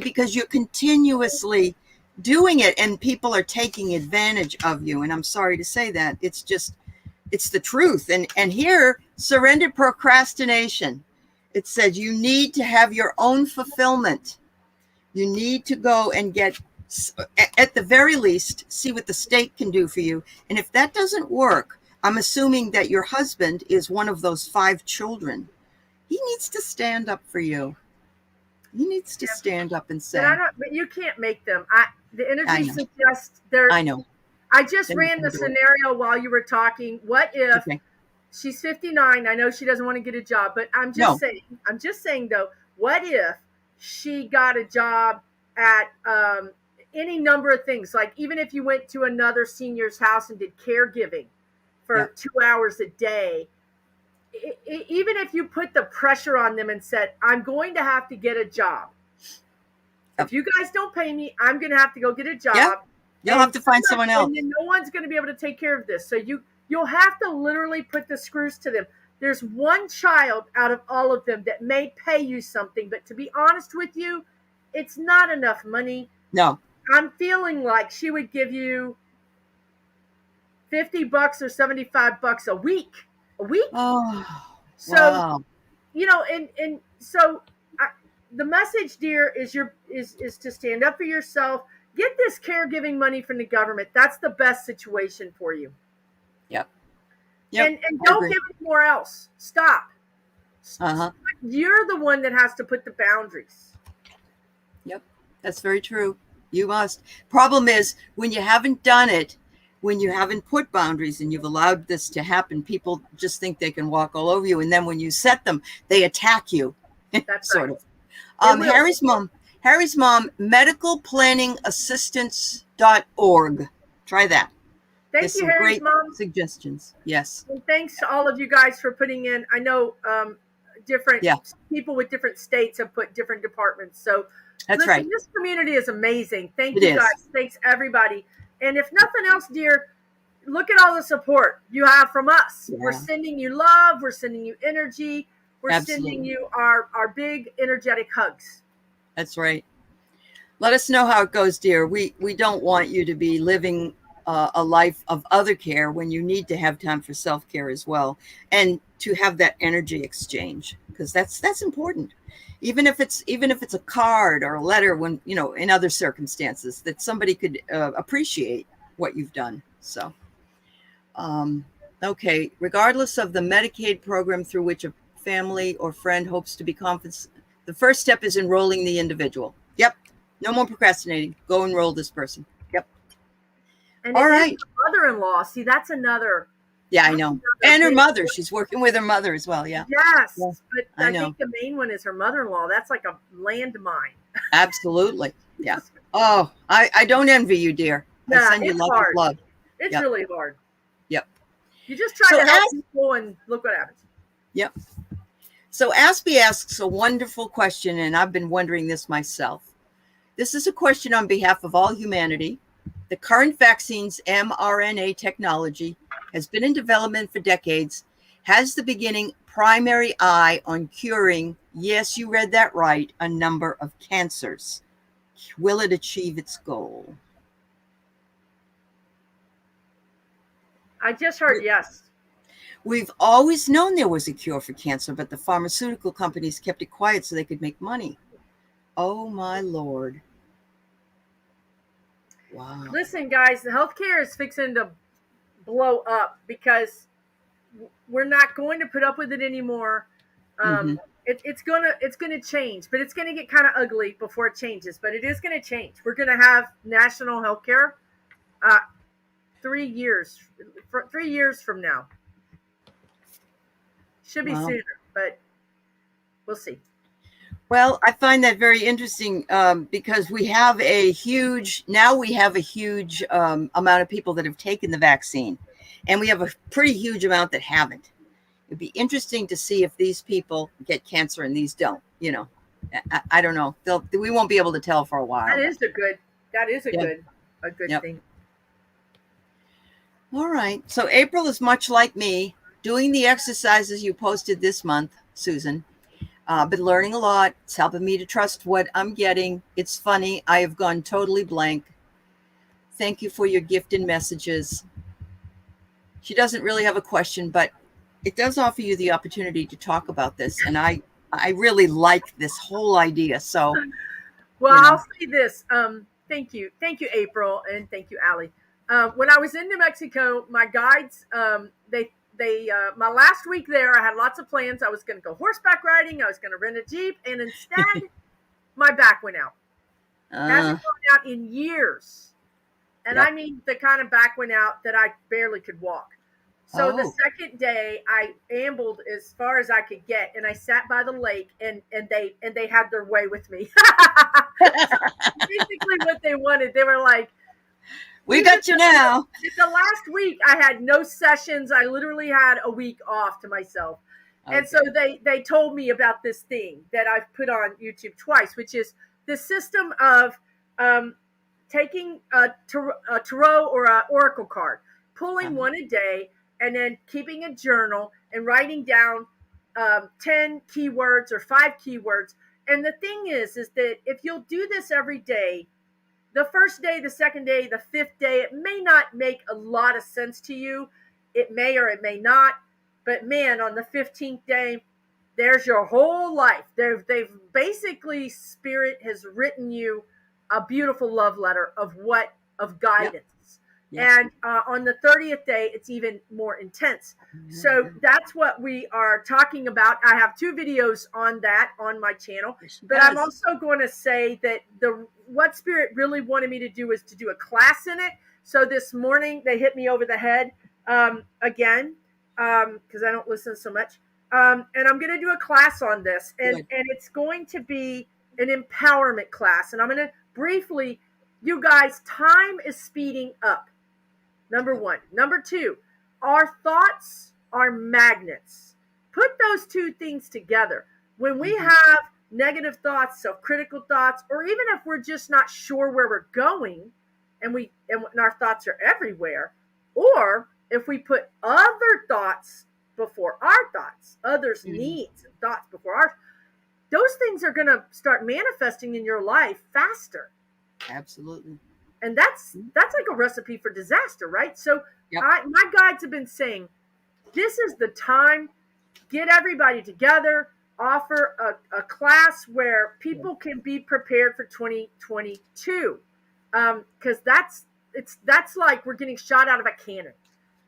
because you're continuously doing it, and people are taking advantage of you. And I'm sorry to say that. It's the truth. And here, surrender procrastination. It says you need to have your own fulfillment. You need to go and get, at the very least, see what the state can do for you. And if that doesn't work, I'm assuming that your husband is one of those 5 children. He needs to stand up for you. He needs to Yeah. stand up and But I say, don't. But you can't make them. The I energy know, suggests there. I know. I just Then you ran can the do it. scenario while you were talking. What if Okay. she's 59? I know she doesn't want to get a job, but No. I'm just saying though, what if she got a job at any number of things? Like even if you went to another senior's house and did caregiving Yeah. for 2 hours a day, even if you put the pressure on them and said, I'm going to have to get a job. If you guys don't pay me, I'm going to have to go get a Yeah. job. You'll have to find someone else. And then no one's going to be able to take care of this. So you'll have to literally put the screws to them. There's one child out of all of them that may pay you something, but to be honest with you, it's not enough money. No. I'm feeling like she would give you $50 or $75 a week. A week. Oh, So wow. and so the message, dear, is to stand up for yourself. Get this caregiving money from the government. That's the best situation for you. Yep. Yep. And I don't agree. give anywhere else. Stop. Uh-huh. You're the one that has to put the boundaries. Yep. That's very true. You must. Problem is, when you haven't done it, when you haven't put boundaries and you've allowed this to happen, people just think they can walk all over you. And then when you set them, they attack you. That's sort right. of. Harry's mom, medicalplanningassistance.org. Try that. Thank There's you, some Harry's great mom. suggestions. Yes. And thanks to all of you guys for putting in. I know different people with different states have put different departments. So That's listen, right. this community is amazing. Thank It you is. guys. Thanks everybody. And if nothing else, dear, look at all the support you have from us. Yeah. We're sending you love. We're sending you energy. We're Absolutely. sending you our big energetic hugs. That's right. Let us know how it goes, dear. We don't want you to be living a life of other care when you need to have time for self-care as well, and to have that energy exchange, because that's important. Even if it's a card or a letter, when in other circumstances, that somebody could appreciate what you've done. So, okay. Regardless of the Medicaid program through which a family or friend hopes to be The first step is enrolling the individual. Yep. No more procrastinating. Go enroll this person. Yep. And All it right. is her mother-in-law. See, that's another. Yeah, I know. And her mother. She's working with her mother as well. Yeah. Yes, Yeah, but I I know. think the main one is her mother-in-law. That's like a landmine. Absolutely. Yeah. Oh, I don't envy you, dear. I Yeah, send you it's lots of hard. love. It's Yep. really hard. Yep. You just try So to help people, and look what happens. Yep. So Aspie asks a wonderful question, and I've been wondering this myself. This is a question on behalf of all humanity. The current vaccine's mRNA technology has been in development for decades, has the beginning primary eye on curing, yes, you read that right, a number of cancers. Will it achieve its goal? I just heard yes. We've always known there was a cure for cancer, but the pharmaceutical companies kept it quiet so they could make money. Oh, my Lord. Wow. Listen, guys, the healthcare is fixing to blow up because we're not going to put up with it anymore. Mm-hmm. It's gonna change, but it's gonna get kind of ugly before it changes. But it is gonna change. We're gonna have national healthcare 3 years, 3 years from now. Should be Wow. sooner, but we'll see. Well, I find that very interesting because we have a huge amount of people that have taken the vaccine, and we have a pretty huge amount that haven't. It'd be interesting to see if these people get cancer and these don't. You know, I don't know. We won't be able to tell for a while. That is a Yeah. good Yep. thing. All right. So April is much like me, doing the exercises you posted this month, Susan. Been learning a lot. It's helping me to trust what I'm getting. It's funny. I have gone totally blank. Thank you for your gift and messages. She doesn't really have a question, but it does offer you the opportunity to talk about this. And I really like this whole idea. So, Well, you know. I'll say this. Thank you, April, and thank you, Allie. When I was in New Mexico, my guides, my last week there, I had lots of plans. I was going to go horseback riding. I was going to rent a Jeep, and instead, my back went out. Hasn't gone out in years, and Yep. I mean the kind of back went out that I barely could walk. So the Oh. second day, I ambled as far as I could get, and I sat by the lake, and they had their way with me. Basically, what they wanted, they were like, We got you now. The last week, I had no sessions. I literally had a week off to myself. Okay. And so they told me about this thing that I've put on YouTube twice, which is the system of taking a tarot or an oracle card, pulling one a day, and then keeping a journal and writing down 10 keywords or 5 keywords. And the thing is that if you'll do this every day, the first day, the second day, the fifth day, it may not make a lot of sense to you. It may or it may not. But man, on the 15th day, there's your whole life. They've basically, Spirit has written you a beautiful love letter of guidance. Yep. Yep. And on the 30th day, it's even more intense. So that's what we are talking about. I have 2 videos on that on my channel. But I'm also going to say that what Spirit really wanted me to do is to do a class in it. So this morning, they hit me over the head again because I don't listen so much. And I'm going to do a class on this. And it's going to be an empowerment class. And I'm going to briefly, you guys, time is speeding up. Number 1. Number 2, our thoughts are magnets. Put those 2 things together. When we have negative thoughts, self-critical thoughts, or even if we're just not sure where we're going, and our thoughts are everywhere, or if we put other thoughts before our thoughts, others' needs and thoughts before ours, those things are going to start manifesting in your life faster. Absolutely. And that's like a recipe for disaster, right? So my guides have been saying, this is the time, get everybody together, offer a class where people can be prepared for 2022. Because that's like we're getting shot out of a cannon.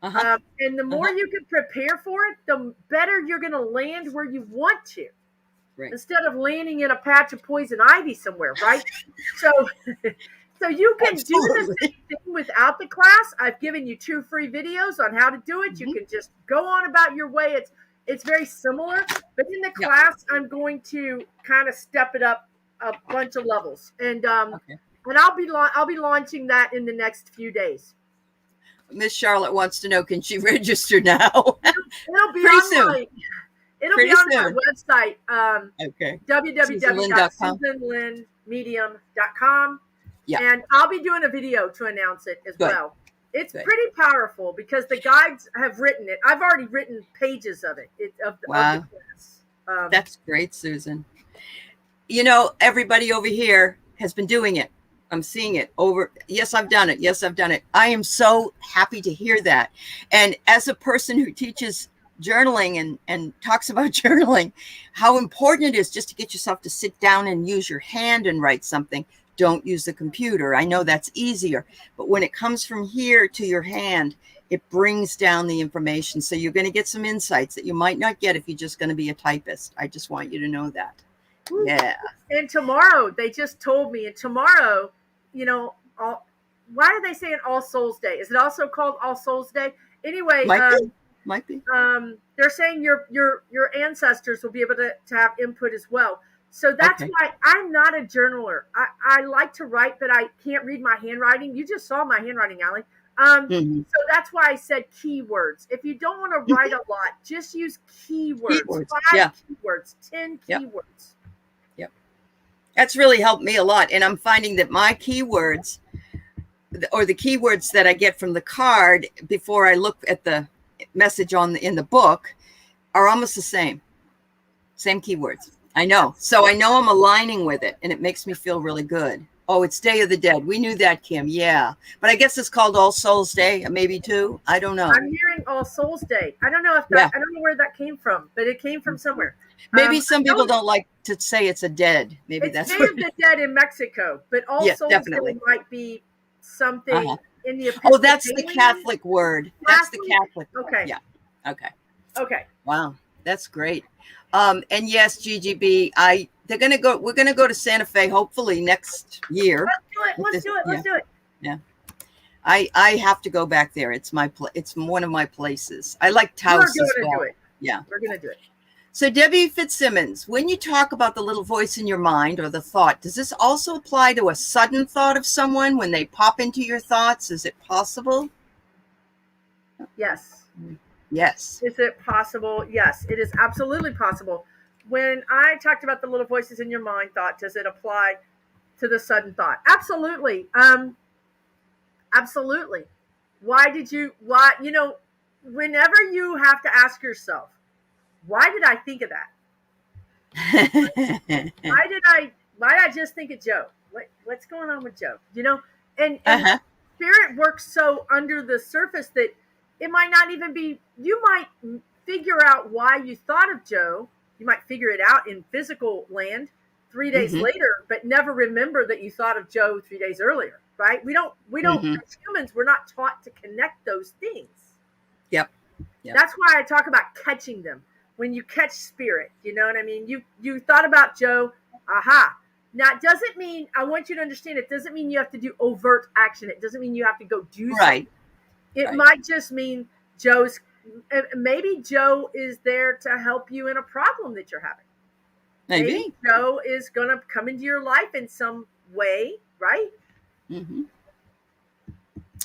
And the more you can prepare for it, the better you're going to land where you want to. Right. instead of landing in a patch of poison ivy somewhere, right? So, so you can do the Absolutely. same thing without the class. I've given you 2 free videos on how to do it. You Mhm. can just go on about your way. It's very similar, but in the Yeah. class, I'm going to kind of step it up a bunch of levels, Okay. and I'll be launching that in the next few days. Miss Charlotte wants to know, can she register now? It'll be Pretty on soon. my It'll be Pretty on my soon. website, Okay. SusanLynn.com. www.susanlynnmedium.com. Yeah. And I'll be doing a video to announce it as Good. well. It's Good. pretty powerful because the guides have written it. I've already written pages of it, of the Wow. class. That's great, Susan. You know, everybody over here has been doing it. I'm seeing it over. Yes, I've done it. Yes, I've done it. I am so happy to hear that. And as a person who teaches journaling and talks about journaling, how important it is just to get yourself to sit down and use your hand and write something. Don't use the computer. I know that's easier, but when it comes from here to your hand, it brings down the information. So you're going to get some insights that you might not get if you're just going to be a typist. I just want you to know that. Yeah. And tomorrow, they just told me, and tomorrow, why are they saying All Souls Day? Is it also called All Souls Day? Anyway, Might be. they're saying your ancestors will be able to have input as well. So that's why I'm not a journaler. I like to write, but I can't read my handwriting. You just saw my handwriting, Allie. So that's why I said keywords. If you don't want to write a lot, just use keywords. 5 keywords, 10 keywords. Yep. That's really helped me a lot. And I'm finding that my keywords, or the keywords that I get from the card before I look at the message in the book, are almost the same keywords. I know. So I know I'm aligning with it, and it makes me feel really good. Oh, it's Day of the Dead. We knew that, Kim. Yeah. But I guess it's called All Souls Day, maybe too. I don't know. I'm hearing All Souls Day. I don't know I don't know where that came from, but it came from somewhere. Maybe some people don't like to say it's a dead. Maybe it's that's Day of the Dead in Mexico, but All Souls definitely. Day might be something in the Oh, that's the Catholic word. That's the Catholic. Okay. Yeah. Okay. Okay. Wow. That's great. And yes, GGB, we're going to go to Santa Fe, hopefully next year. Let's do it. Yeah. I have to go back there. It's it's one of my places. I like Taos as well. Do it. Yeah. We're going to do it. So Debbie Fitzsimmons, when you talk about the little voice in your mind or the thought, does this also apply to a sudden thought of someone when they pop into your thoughts? Is it possible? Yes. Yes. Is it possible? Yes, it is absolutely possible. When I talked about the little voices in your mind thought, does it apply to the sudden thought? Absolutely. Absolutely. Whenever you have to ask yourself, why did I think of that? Why did I just think of Joe? What's going on with Joe? And spirit works so under the surface that it might not even be, you might figure out why you thought of Joe. You might figure it out in physical land 3 days later, but never remember that you thought of Joe 3 days earlier, right? We don't, as humans, we're not taught to connect those things. Yep. That's why I talk about catching them. When you catch spirit, you know what I mean? You thought about Joe, aha. Now, it doesn't mean, I want you to understand, it doesn't mean you have to do overt action. It doesn't mean you have to go do something. Right. It might just mean maybe Joe is there to help you in a problem that you're having. Maybe Joe is going to come into your life in some way, right? Mm-hmm.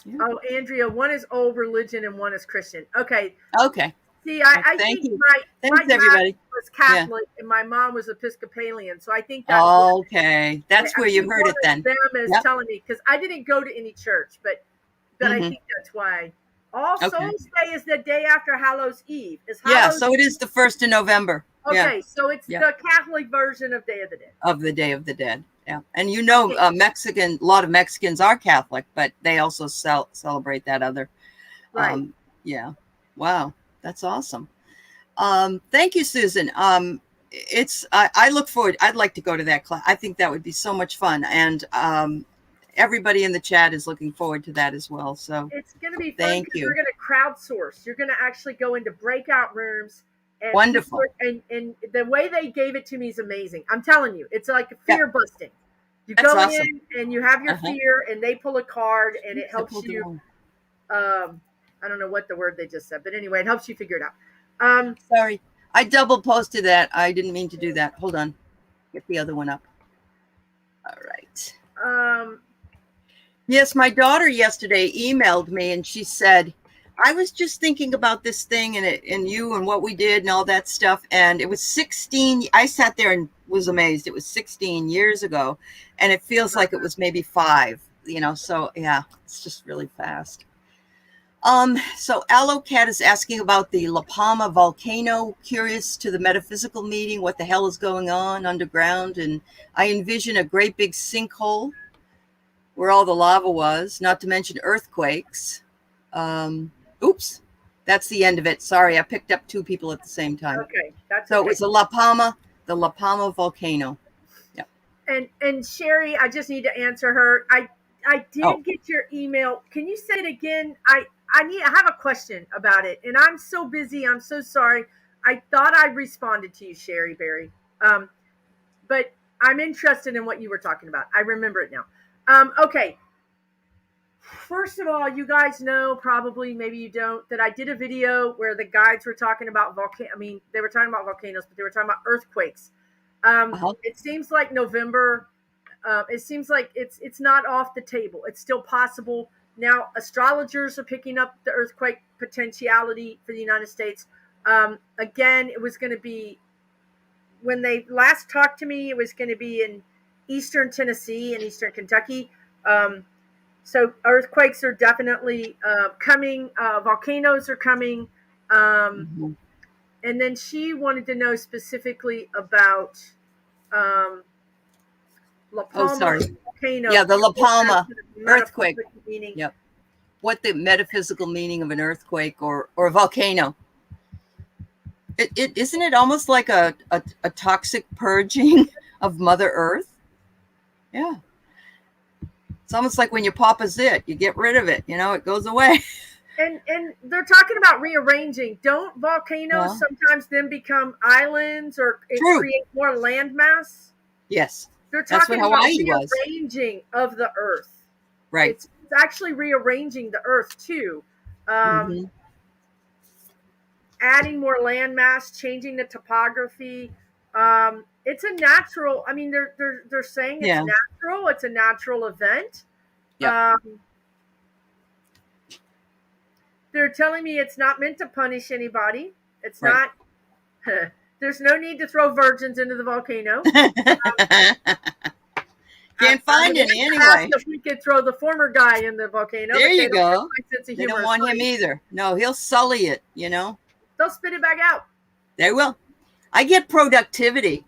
Yeah. Oh, Andrea, one is old religion and one is Christian. Okay. See, I think my dad was Catholic and my mom was Episcopalian, so I think that's that's where you heard it then. Them is telling me, because I didn't go to any church, but I think that's why. All Souls Day is the day after Hallows Eve. So it is the 1st of November. Okay, so it's the Catholic version of Day of the Dead. Of the Day of the Dead. Yeah, and a lot of Mexicans are Catholic, but they also celebrate that other. Right. Wow, that's awesome. Thank you, Susan. I look forward. I'd like to go to that class. I think that would be so much fun, and everybody in the chat is looking forward to that as well. So it's going to be fun. Thank you. You're going to crowdsource. You're going to actually go into breakout rooms And people Wonderful. and the way they gave it to me is amazing. I'm telling you, it's like Yeah, fear busting. You that's go awesome. in and you have your Uh-huh. fear, and they pull a card, and it Oops, I helps pulled the you. wrong. I don't know what the word they just said, but anyway, it helps you figure it out. Sorry. I double posted that. I didn't mean to do that. Hold on. Get the other one up. All right. Um, Yes, my daughter yesterday emailed me and she said, I was just thinking about this thing and you and what we did and all that stuff. And it was 16. I sat there and was amazed. It was 16 years ago. And it feels like it was maybe 5, so yeah, it's just really fast. So Alocat is asking about the La Palma volcano, curious to the metaphysical meeting, what the hell is going on underground. And I envision a great big sinkhole where all the lava was, not to mention earthquakes. Oops, that's the end of it. Sorry, I picked up 2 people at the same time. okay, that's So it okay. was the La Palma volcano. Yep. And Sherry, I just need to answer her. I Oh, did get your email. Can you say it again? I have a question about it, and I'm so busy. I'm so sorry. I thought I responded to you, Sherry Berry. But I'm interested in what you were talking about. I remember it now. Okay. First of all, you guys know, probably, maybe you don't, that I did a video where the guides were talking about they were talking about volcanoes, but they were talking about earthquakes. uh-huh. It seems like November. It seems like it's not off the table. It's still possible. Now, astrologers are picking up the earthquake potentiality for the United States. Again, it was going to be, when they last talked to me, it was going to be in eastern Tennessee and eastern Kentucky. So earthquakes are definitely coming. Volcanoes are coming. Um, Mm-hmm. and then she wanted to know specifically about um, La Oh, Palma sorry. Yeah, volcano. the La Palma earthquake. Metaphysical meaning. Yep. What the metaphysical meaning of an earthquake or a volcano. It isn't it almost like a toxic purging of Mother Earth? Yeah. It's almost like when you pop a zit, you get rid of it, it goes away. And they're talking about rearranging. Don't volcanoes Well, sometimes then become islands, or it true. create more landmass? Yes. They're That's what talking about Hawaii was. rearranging of the earth. Right. It's actually rearranging the earth too. Mm-hmm. Adding more landmass, changing the topography. It's a natural. I mean, they're saying it's Yeah. natural. It's a natural event. Yep. They're telling me it's not meant to punish anybody. It's Right. not. There's no need to throw virgins into the volcano. Can't find any anyway. If we could throw the former guy in the volcano, There but they you don't have go. my sense of They humor. don't want him either. No, he'll sully it, They'll spit it back out. They will. I get productivity.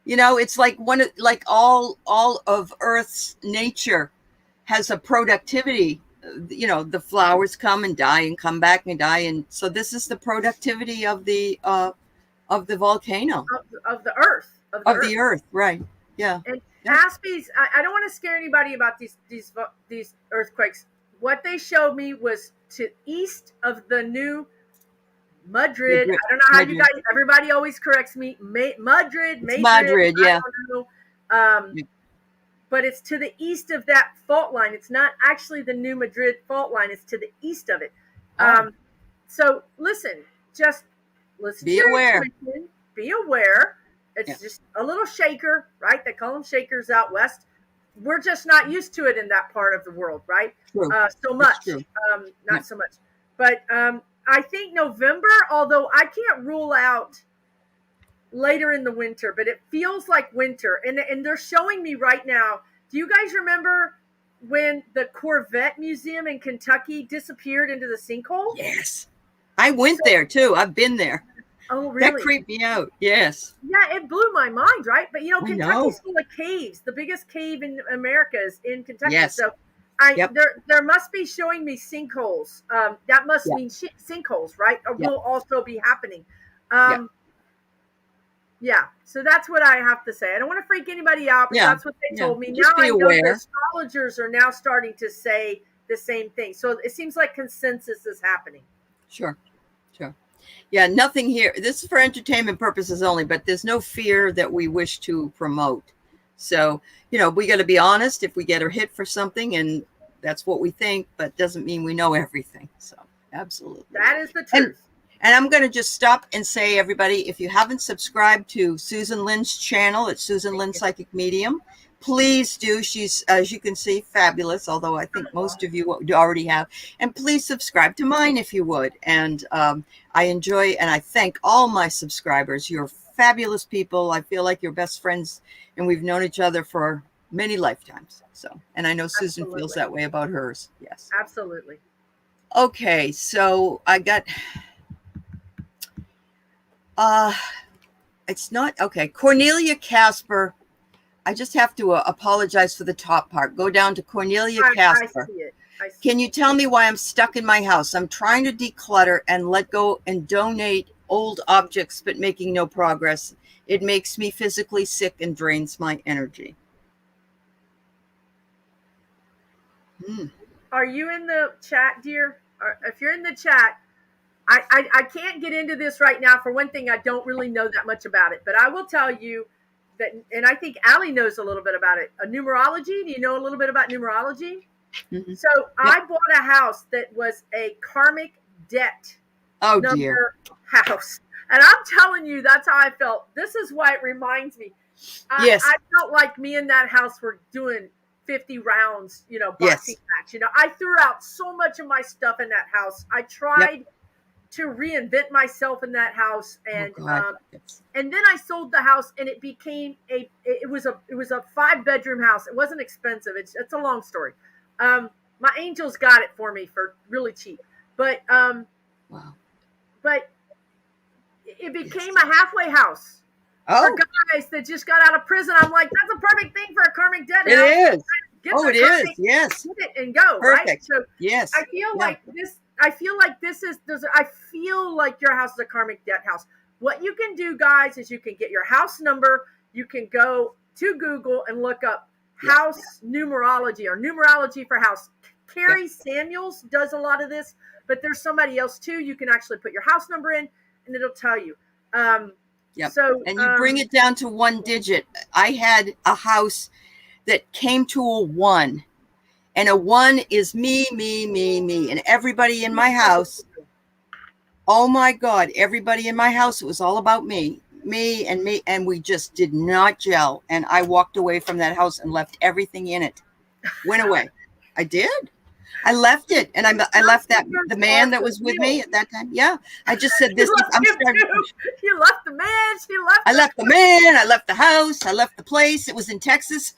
It's like all of Earth's nature has a productivity. The flowers come and die and come back and die, and so this is the productivity of the volcano Of the earth. of the Earth, right? Yeah. And Yep. Aspies, I don't want to scare anybody about these earthquakes. What they showed me was to east of the new Madrid. I don't know how you guys. Everybody always corrects me. Madrid. It's Madrid, yeah. I don't know. But it's to the east of that fault line. It's not actually the new Madrid fault line. It's to the east of it. So listen, just listen. Be aware. Be aware. It's just a little shaker, right? They call them shakers out west. We're just not used to it in that part of the world, right? True. So much. True. Not so much. But I think November, although I can't rule out later in the winter, but it feels like winter. And they're showing me right now. Do you guys remember when the Corvette Museum in Kentucky disappeared into the sinkhole? Yes. I went there too. I've been there. Oh, really? That creeped me out. Yes. Yeah, it blew my mind, right? But Kentucky's full of caves. The biggest cave in America is in Kentucky. Yes. So there must be showing me sinkholes. That must mean sinkholes, right? Will also be happening. Yeah, so that's what I have to say. I don't want to freak anybody out, but that's what they told me. Just now be I know aware. the astrologers are now starting to say the same thing. So it seems like consensus is happening. Sure. Yeah, nothing here. This is for entertainment purposes only, but there's no fear that we wish to promote. So, we got to be honest. If we get a hit for something and that's what we think, but doesn't mean we know everything. So, absolutely. That is the And truth. I'm going to just stop and say, everybody, if you haven't subscribed to Susan Lynn's channel, it's Susan Lynn Psychic Medium, please do. She's, as you can see, fabulous, although I think most of you already have. And please subscribe to mine if you would. And I enjoy and I thank all my subscribers. You're fabulous people. I feel like you're best friends, and we've known each other for many lifetimes. So, and I know Susan Absolutely. feels that way about hers. Yes. Absolutely. Okay, so I got... it's not okay. Cornelia Casper. I just have to apologize for the top part. Go down to Cornelia Casper. I see it. Can you tell me why I'm stuck in my house? I'm trying to declutter and let go and donate old objects, but making no progress. It makes me physically sick and drains my energy. Are you in the chat, dear? Or if you're in the chat, I can't get into this right now. For one thing, I don't really know that much about it, but I will tell you that, and I think Allie knows a little bit about it. Numerology. Do you know a little bit about numerology? Mm-hmm. So yep. I bought a house that was a karmic debt number house. And I'm telling you, that's how I felt. This is why it reminds me. Yes. I felt like me and that house were doing 50 rounds, boxing match. I threw out so much of my stuff in that house. I tried to reinvent myself in that house, and and then I sold the house, and it became it was a 5-bedroom house. It wasn't expensive. It's a long story. My angels got it for me for really cheap, but but it became a halfway house for guys that just got out of prison. I'm like, that's a perfect thing for a karmic debt. It is. It is. Yes. Get it and go. Perfect. Right. So yes. I feel like this. I feel like your house is a karmic debt house. What you can do, guys, is you can get your house number. You can go to Google and look up house numerology or numerology for house. Carrie Samuels does a lot of this, but there's somebody else too. You can actually put your house number in, and it'll tell you. So, and you bring it down to one digit. I had a house that came to a 1. And a 1 is me, and everybody in my house. Oh my God, everybody in my house, it was all about me, and we just did not gel. And I walked away from that house and left everything in it. Went away. I did. I left it, and I left the man that was with me at that time. Yeah, I just said this. You left the man. I left the man. I left the house. I left the place. It was in Texas.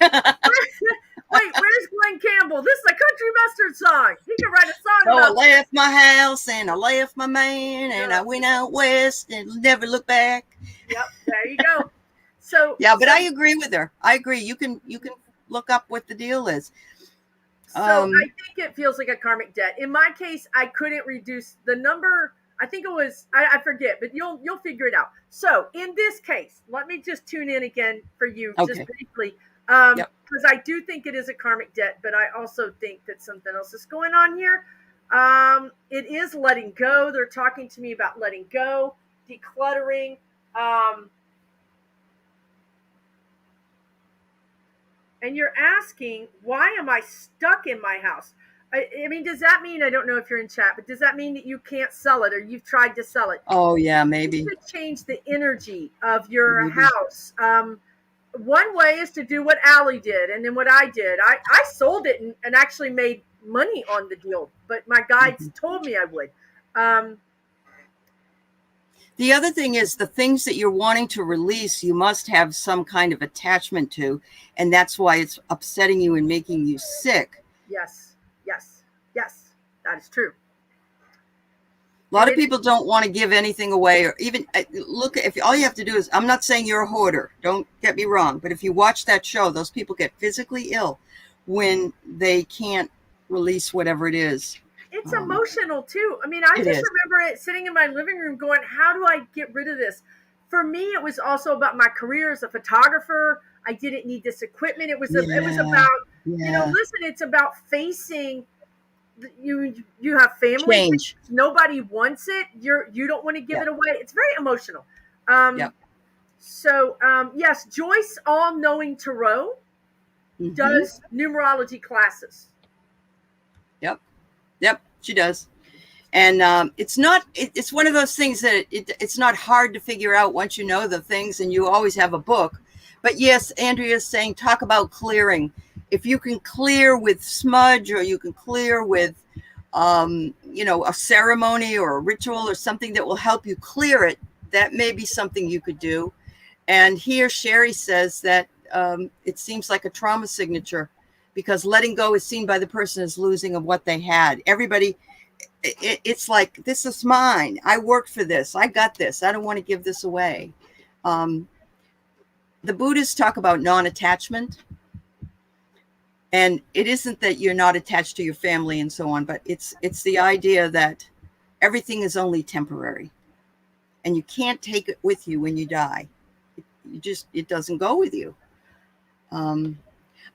Wait, where's Glenn Campbell? This is a country western song. He can write a song about I left my house and I left my man and I went out west and never looked back. Yep, there you go. So but I agree with her. I agree. You can look up what the deal is. So I think it feels like a karmic debt. In my case, I couldn't reduce the number. I think it was, I forget, but you'll figure it out. So in this case, let me just tune in again for you just briefly. Because I do think it is a karmic debt, but I also think that something else is going on here. It is letting go. They're talking to me about letting go, decluttering. And you're asking, why am I stuck in my house? I mean, does that mean, I don't know if you're in chat, but does that mean that you can't sell it or you've tried to sell it? Oh, yeah, maybe. You should change the energy of your house. One way is to do what Allie did and then what I did. I sold it and actually made money on the deal, but my guides told me I would. The other thing is the things that you're wanting to release, you must have some kind of attachment to, and that's why it's upsetting you and making you sick. Yes, that is true. A lot of people don't want to give anything away, or even look, if all you have to do is, I'm not saying you're a hoarder, don't get me wrong, but if you watch that show, those people get physically ill when they can't release whatever it is. It's emotional too. I mean, I just remember it sitting in my living room going, how do I get rid of this? For me, it was also about my career as a photographer. I didn't need this equipment. It was about, listen, it's about facing you have family. Change. Nobody wants it. You don't want to give Yep. it away. It's very emotional. Um, Yep. so yes, Joyce All Knowing Tarot Mm-hmm. does numerology classes. Yep. Yep. She does. And it's one of those things that it's not hard to figure out once you know the things, and you always have a book. But yes, Andrea's saying, talk about clearing. If you can clear with smudge, or you can clear with, a ceremony or a ritual or something that will help you clear it, that may be something you could do. And here Sherry says that it seems like a trauma signature, because letting go is seen by the person as losing of what they had. Everybody, it's like, this is mine. I worked for this. I got this. I don't want to give this away. The Buddhists talk about non-attachment. And it isn't that you're not attached to your family and so on, but it's the idea that everything is only temporary. And you can't take it with you when you die. It doesn't go with you.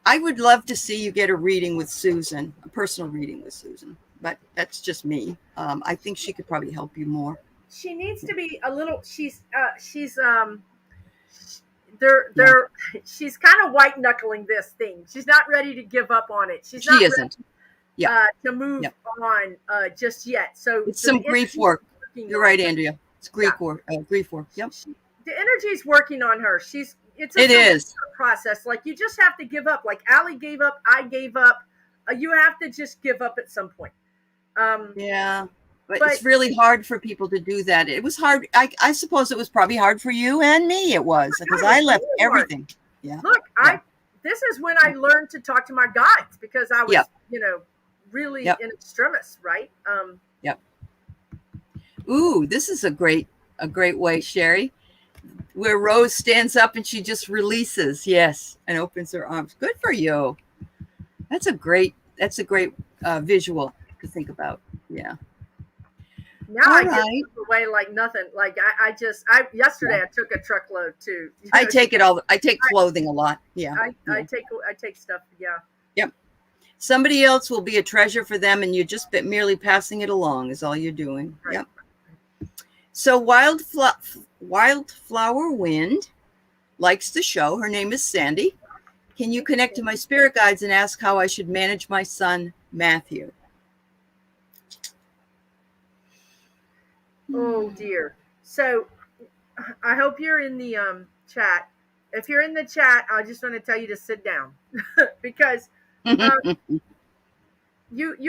I would love to see you get a reading with Susan, a personal reading with Susan. But that's just me. I think she could probably help you more. She needs to be a little. They're she's kind of white knuckling this thing. She's not ready to give up on it. She's She not isn't. ready to move on just yet. So it's some grief work. You're right, Andrea. It's grief work. Grief work. Yep. The energy's working on her. It's a process. Like, you just have to give up. Like Allie gave up. I gave up. You have to just give up at some point. But it's really hard for people to do that. It was hard. I suppose it was probably hard for you and me. It was, because I left everything. Yeah. Look, this is when I learned to talk to my guides, because I was, really in extremis, right? Yep. Ooh, this is a great way, Sherry, where Rose stands up and she just releases, and opens her arms. Good for you. That's a great visual to think about. Yeah. Now I get away like nothing. Like yesterday I took a truckload too. I take it all. I take clothing a lot. Yeah. I take stuff. Yeah. Yep. Somebody else will be a treasure for them, and you're just merely passing it along is all you're doing. Right. Yep. So Wildflower Wind likes the show. Her name is Sandy. Can you connect to my spirit guides and ask how I should manage my son, Matthew? Oh dear. So I hope you're in the chat. If you're in the chat, I just want to tell you to sit down because you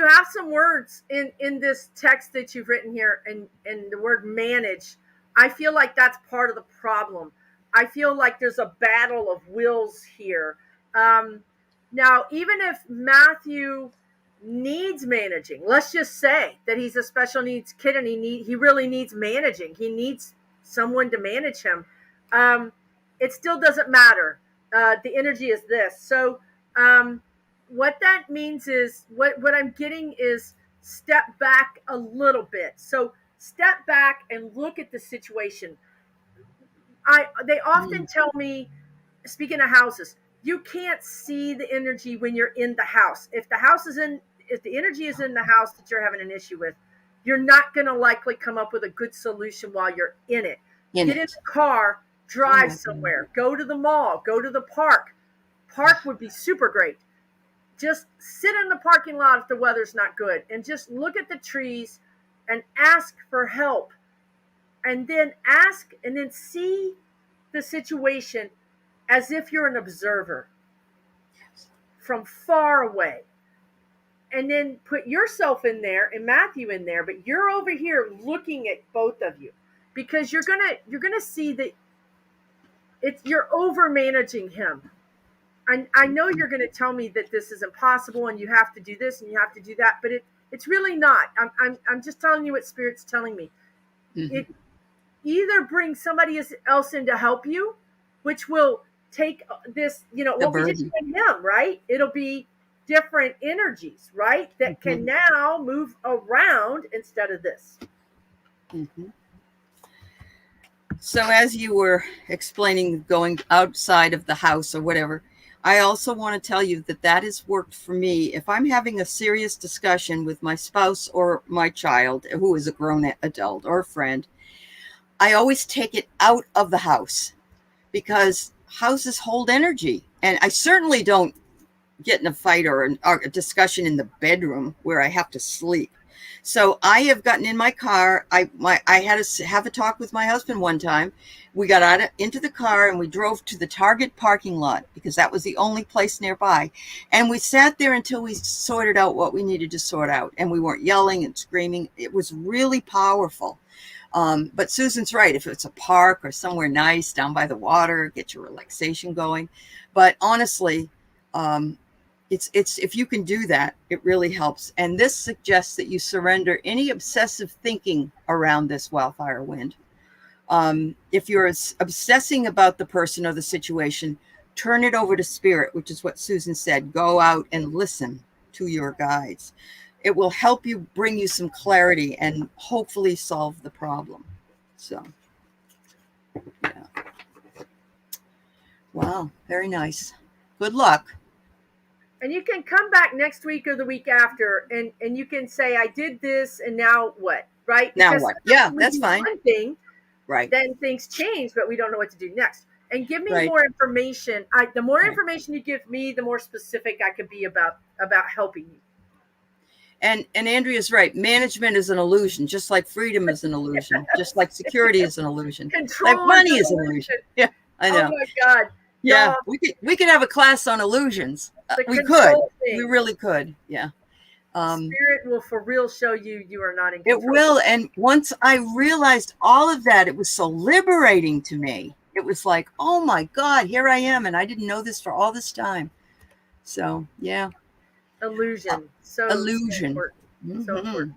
have some words in this text that you've written here, and the word manage. I feel like that's part of the problem. I feel like there's a battle of wills here. Now, even if Matthew needs managing, let's just say that he's a special needs kid and he really needs managing. He needs someone to manage him. It still doesn't matter. The energy is this. So what that means is what I'm getting is step back a little bit. So step back and look at the situation. They often tell me, speaking of houses, you can't see the energy when you're in the house. If the energy is in the house that you're having an issue with, you're not going to likely come up with a good solution while you're in it. Get in the car, drive somewhere, go to the mall, go to the park. Park would be super great. Just sit in the parking lot if the weather's not good and just look at the trees and ask for help. And then see the situation as if you're an observer from far away. And then put yourself in there and Matthew in there, but you're over here looking at both of you, because you're gonna see that you're over managing him. I know you're gonna tell me that this is impossible and you have to do this and you have to do that, but it's really not. I'm just telling you what Spirit's telling me. Mm-hmm. It either brings somebody else in to help you, which will take this, it won't be just him, right? It'll be different energies, right? That can now move around instead of this. Mm-hmm. So as you were explaining going outside of the house or whatever, I also want to tell you that that has worked for me. If I'm having a serious discussion with my spouse or my child, who is a grown adult or a friend, I always take it out of the house because houses hold energy. And I certainly don't get in a fight or a discussion in the bedroom where I have to sleep. So I have gotten in my car. I had to have a talk with my husband one time. We got into the car and we drove to the Target parking lot because that was the only place nearby. And we sat there until we sorted out what we needed to sort out. And we weren't yelling and screaming. It was really powerful. But Susan's right. If it's a park or somewhere nice down by the water, get your relaxation going. But honestly, it's if you can do that, it really helps. And this suggests that you surrender any obsessive thinking around this wildfire wind. If you're obsessing about the person or the situation, turn it over to spirit, which is what Susan said. Go out and listen to your guides. It will help you, bring you some clarity, and hopefully solve the problem. So, yeah. Wow, very nice. Good luck. And you can come back next week or the week after, and you can say, I did this, and now what? Right? Now Because what? Yeah, we that's do fine. one thing, Right. then things change, but we don't know what to do next. And give me Right. more information. The more Right. information you give me, the more specific I could be about helping you. And Andrea's right. Management is an illusion, just like freedom is an illusion, just like security is an illusion. Control Like money is is an an illusion. Yeah, I Oh know. my God. Yeah, Y'all, we could have a class on illusions. the We could. control thing. We really could. Yeah. Spirit will for real show you are not in It control. will. And once I realized all of that, it was so liberating to me. It was like, oh my God, here I am. And I didn't know this for all this time. So, yeah. Illusion. So Illusion. important. So important.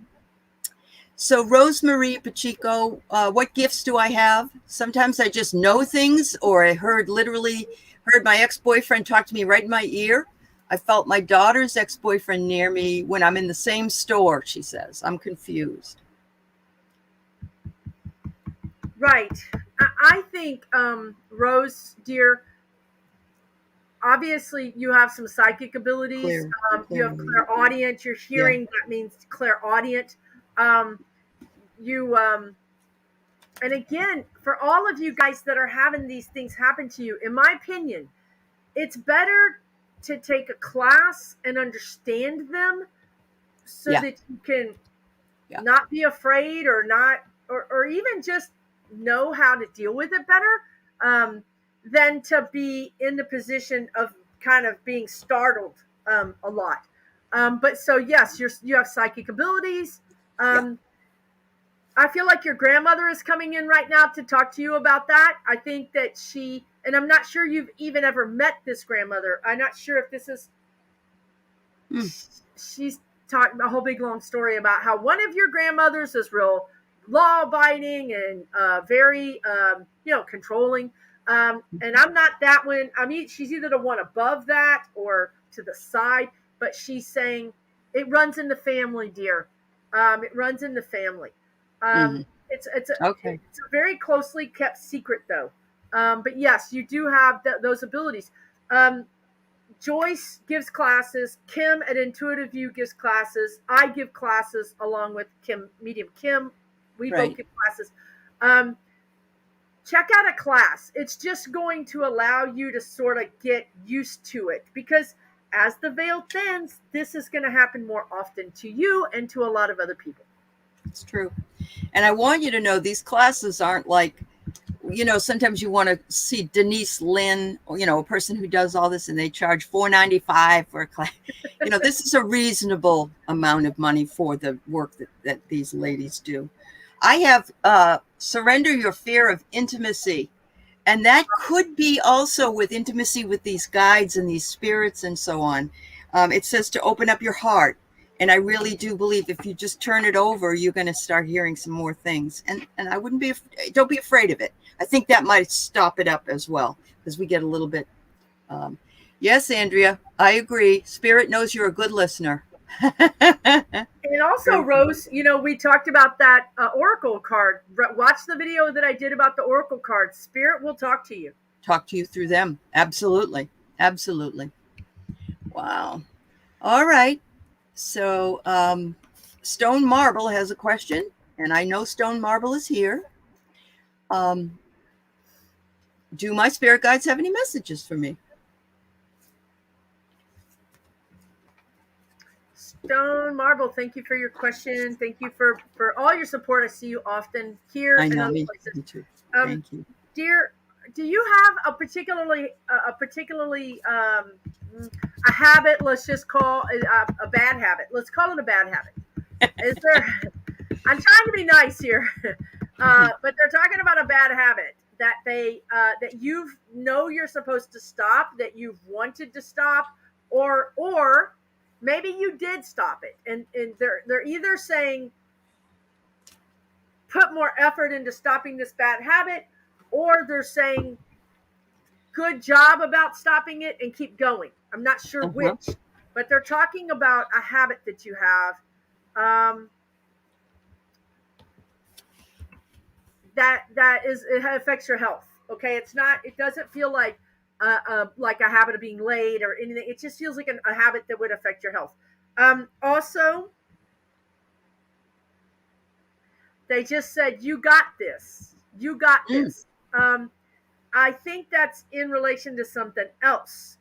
So Rosemarie Pacheco, what gifts do I have? Sometimes I just know things, or I heard my ex-boyfriend talk to me right in my ear. I felt my daughter's ex-boyfriend near me when I'm in the same store, she says. I'm confused. Right. I think, Rose, dear, obviously you have some psychic abilities. You have clairaudient. You're hearing, that means clairaudient. And again, for all of you guys that are having these things happen to you, in my opinion, it's better to take a class and understand them so that you can not be afraid or even just know how to deal with it better, than to be in the position of kind of being startled a lot. But so yes, you have psychic abilities. I feel like your grandmother is coming in right now to talk to you about that. I think that and I'm not sure you've even ever met this grandmother. I'm not sure if this is, she's talking a whole big long story about how one of your grandmothers is real law abiding and very, controlling. And I'm not that one. I mean, she's either the one above that or to the side, but she's saying it runs in the family, dear. It runs in the family. It's a very closely kept secret, though. But yes, you do have those abilities. Joyce gives classes. Kim at Intuitive View gives classes. I give classes along with Medium Kim. We both give classes. Check out a class. It's just going to allow you to sort of get used to it, because as the veil thins, this is going to happen more often to you and to a lot of other people. It's true. And I want you to know these classes aren't like, sometimes you want to see Denise Lynn, a person who does all this, and they charge $4.95 for a class. This is a reasonable amount of money for the work that these ladies do. I have Surrender Your Fear of Intimacy. And that could be also with intimacy with these guides and these spirits and so on. It says to open up your heart. And I really do believe if you just turn it over, you're going to start hearing some more things. And I don't be afraid of it. I think that might stop it up as well, because we get a little bit. Yes, Andrea, I agree. Spirit knows you're a good listener. And also, Rose, we talked about that Oracle card. Watch the video that I did about the Oracle card. Spirit will talk to you. Talk to you through them. Absolutely. Absolutely. Wow. All right. So, Stone Marble has a question, and I know Stone Marble is here. Um, do my spirit guides have any messages for me? Stone Marble, thank you for your question. Thank you for all your support. I see you often here I and know, other me places. too. Um, Thank you. dear, do you have a particularly a habit? Let's just call it a bad habit. Let's call it a bad habit. Is there? I'm trying to be nice here, but they're talking about a bad habit that you know you're supposed to stop, that you've wanted to stop, or maybe you did stop it, and they're either saying put more effort into stopping this bad habit, or they're saying good job about stopping it and keep going. I'm not sure Uh-huh. which, but they're talking about a habit that you have. Um, it affects your health. Okay, it's not. It doesn't feel like a habit of being late or anything. It just feels like a habit that would affect your health. Also, they just said you got this. You got Mm, this. I think that's in relation to something else.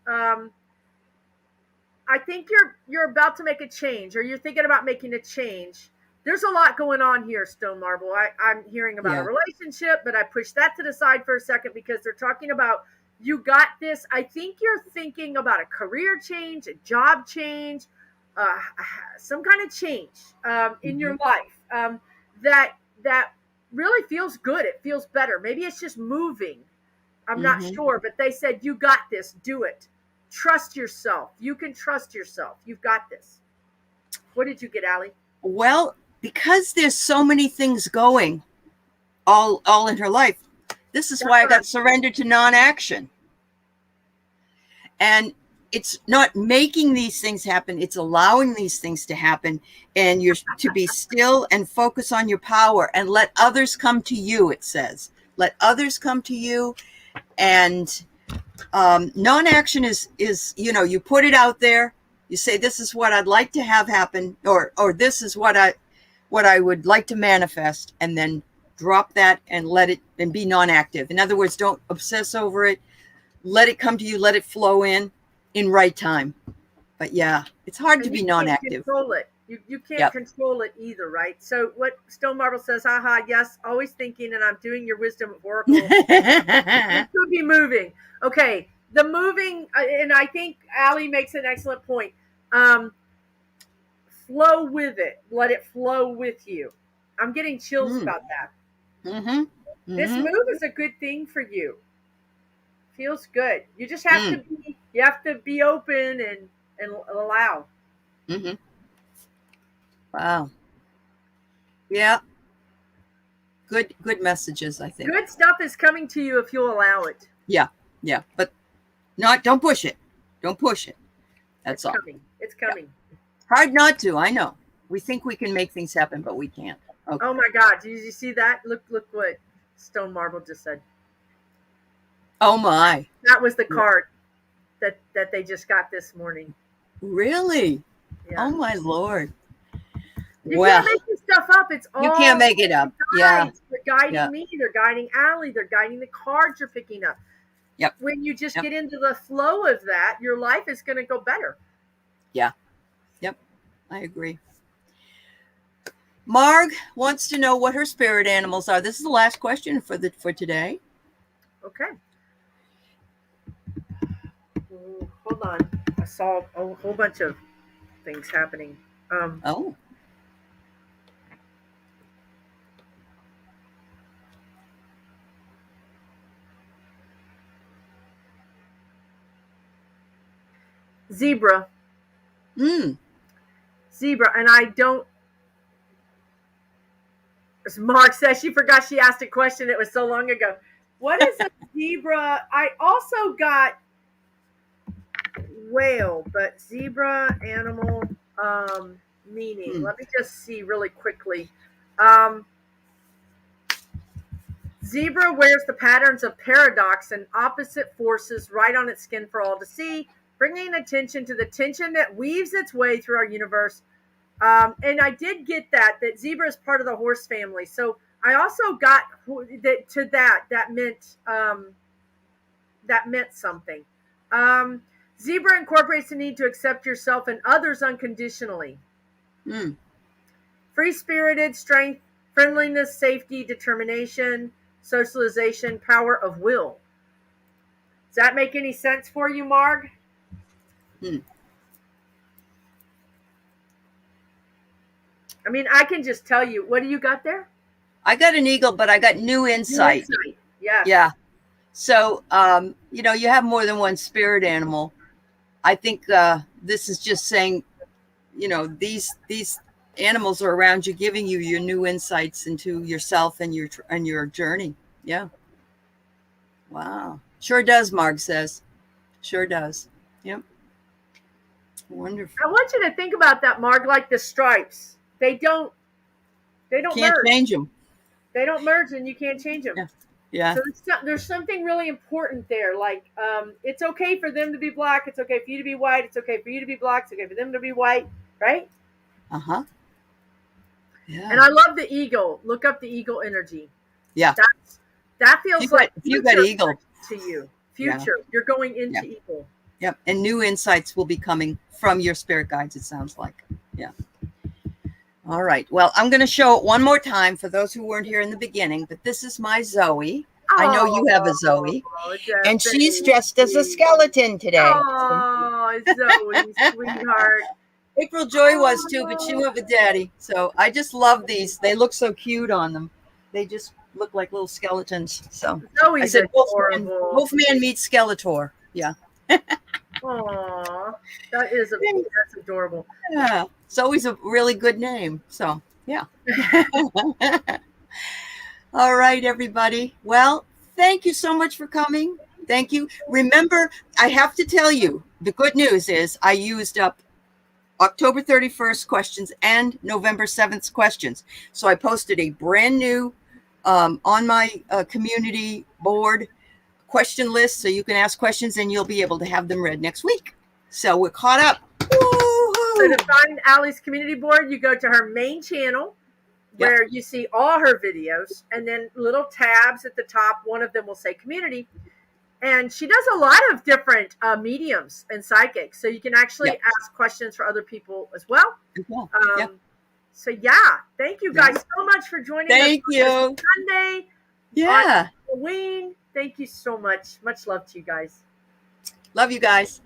I think you're about to make a change, or you're thinking about making a change. There's a lot going on here, Stone Marble. I'm hearing about a yeah. relationship, but I push that to the side for a second because they're talking about you got this. I think you're thinking about a career change, a job change, uh, some kind of change in Mm-hmm. your life that really feels good. It feels better. Maybe it's just moving. I'm not Mm-hmm. sure, but they said, you got this, do it. Trust yourself. You can trust yourself. You've got this. What did you get, Allie? Well, because there's so many things going all in her life, this is That's why I what I'm got saying. surrendered to non-action. And it's not making these things happen, it's allowing these things to happen, and you're to be still and focus on your power and let others come to you. It says let others come to you. And non-action is you put it out there, you say this is what I'd like to have happen, or this is what I would like to manifest, and then drop that and let it and be non-active. In other words, don't obsess over it. Let it come to you, let it flow in right time. But yeah, it's hard to And you be can't non-active. control it. You can't Yep. control it either, right? So what Stone Marble says, haha, yes, always thinking, and I'm doing your wisdom of Oracle. You could be moving. Okay, the moving, and I think Allie makes an excellent point. Um, Flow with it. Let it flow with you. I'm getting chills Mm. about that. Mm-hmm. This Mm-hmm. move is a good thing for you. Feels good. You just have to Mm. be open and allow. Mm-hmm. Wow. Yeah. Good messages, I think. Good stuff is coming to you if you'll allow it. Yeah. Yeah. But don't push it. Don't push it. That's It's all. coming. It's Yeah. coming. Hard not to, I know. We think we can make things happen, but we can't. Okay. Oh my God! Did you see that? Look what Stone Marble just said. Oh my. That was the card that they just got this morning. Really? Yeah. Oh my Lord. You can't Well, make this stuff up. It's you can't all make it the up. Yeah. guides. They're guiding Yeah. me. They're guiding Allie. They're guiding the cards you're picking up. Yep. When you just Yep. get into the flow of that, your life is going to go better. Yeah. Yep. I agree. Marg wants to know what her spirit animals are. This is the last question for today. Okay. Hold on. I saw a whole bunch of things happening. Oh. Zebra. Mm. Zebra. And I don't. As Mark says, she forgot she asked a question. It was so long ago. What is a zebra? I also got whale, but zebra animal meaning. Mm. Let me just see really quickly. Um, Zebra wears the patterns of paradox and opposite forces right on its skin for all to see, bringing attention to the tension that weaves its way through our universe. And I did get that zebra is part of the horse family. So I also got that meant something. Um, Zebra incorporates the need to accept yourself and others unconditionally. Mm. Free-spirited, strength, friendliness, safety, determination, socialization, power of will. Does that make any sense for you, Marg? Mm. I mean, I can just tell you. What do you got there? I got an eagle, but I got new insight. New insight. Yes. Yeah. So, you have more than one spirit animal. I think this is just saying, these animals are around you, giving you your new insights into yourself and your journey. Yeah. Wow. Sure does, Marg says. Sure does. Yep. Wonderful. I want you to think about that, Marg, like the stripes. They don't Can't merge. change them. They don't merge, and you can't change them. Yeah. So there's something really important there. Like, it's okay for them to be black. It's okay for you to be white. It's okay for you to be black. It's okay for them to be white. Right? Uh-huh. Yeah. And I love the eagle. Look up the eagle energy. Yeah. That feels like you got eagle to you. Future. Yeah. You're going into eagle. Yep. And new insights will be coming from your spirit guides, it sounds like. Yeah. All right. Well, I'm going to show it one more time for those who weren't here in the beginning, but this is my Zoe. I know you have a Zoe. And she's dressed as a skeleton today. Oh, Zoe, sweetheart. April Joy was too, but she went with Daddy. So I just love these. They look so cute on them. They just look like little skeletons. So Zoe's I said, adorable. Wolfman meets Skeletor. Yeah. Aw, that's adorable. Yeah. Zoe's a really good name. So, yeah. All right, everybody. Well, thank you so much for coming. Thank you. Remember, I have to tell you, the good news is I used up October 31st questions and November 7th questions. So I posted a brand new on my community board question list, so you can ask questions and you'll be able to have them read next week. So we're caught up. Woo-hoo! So to find Allie's community board, you go to her main channel where you see all her videos, and then little tabs at the top. One of them will say community. And she does a lot of different mediums and psychics. So you can actually ask questions for other people as well. So thank you guys so much for joining us. Thank you. Sunday. Yeah. Halloween. Thank you so much. Much love to you guys. Love you guys.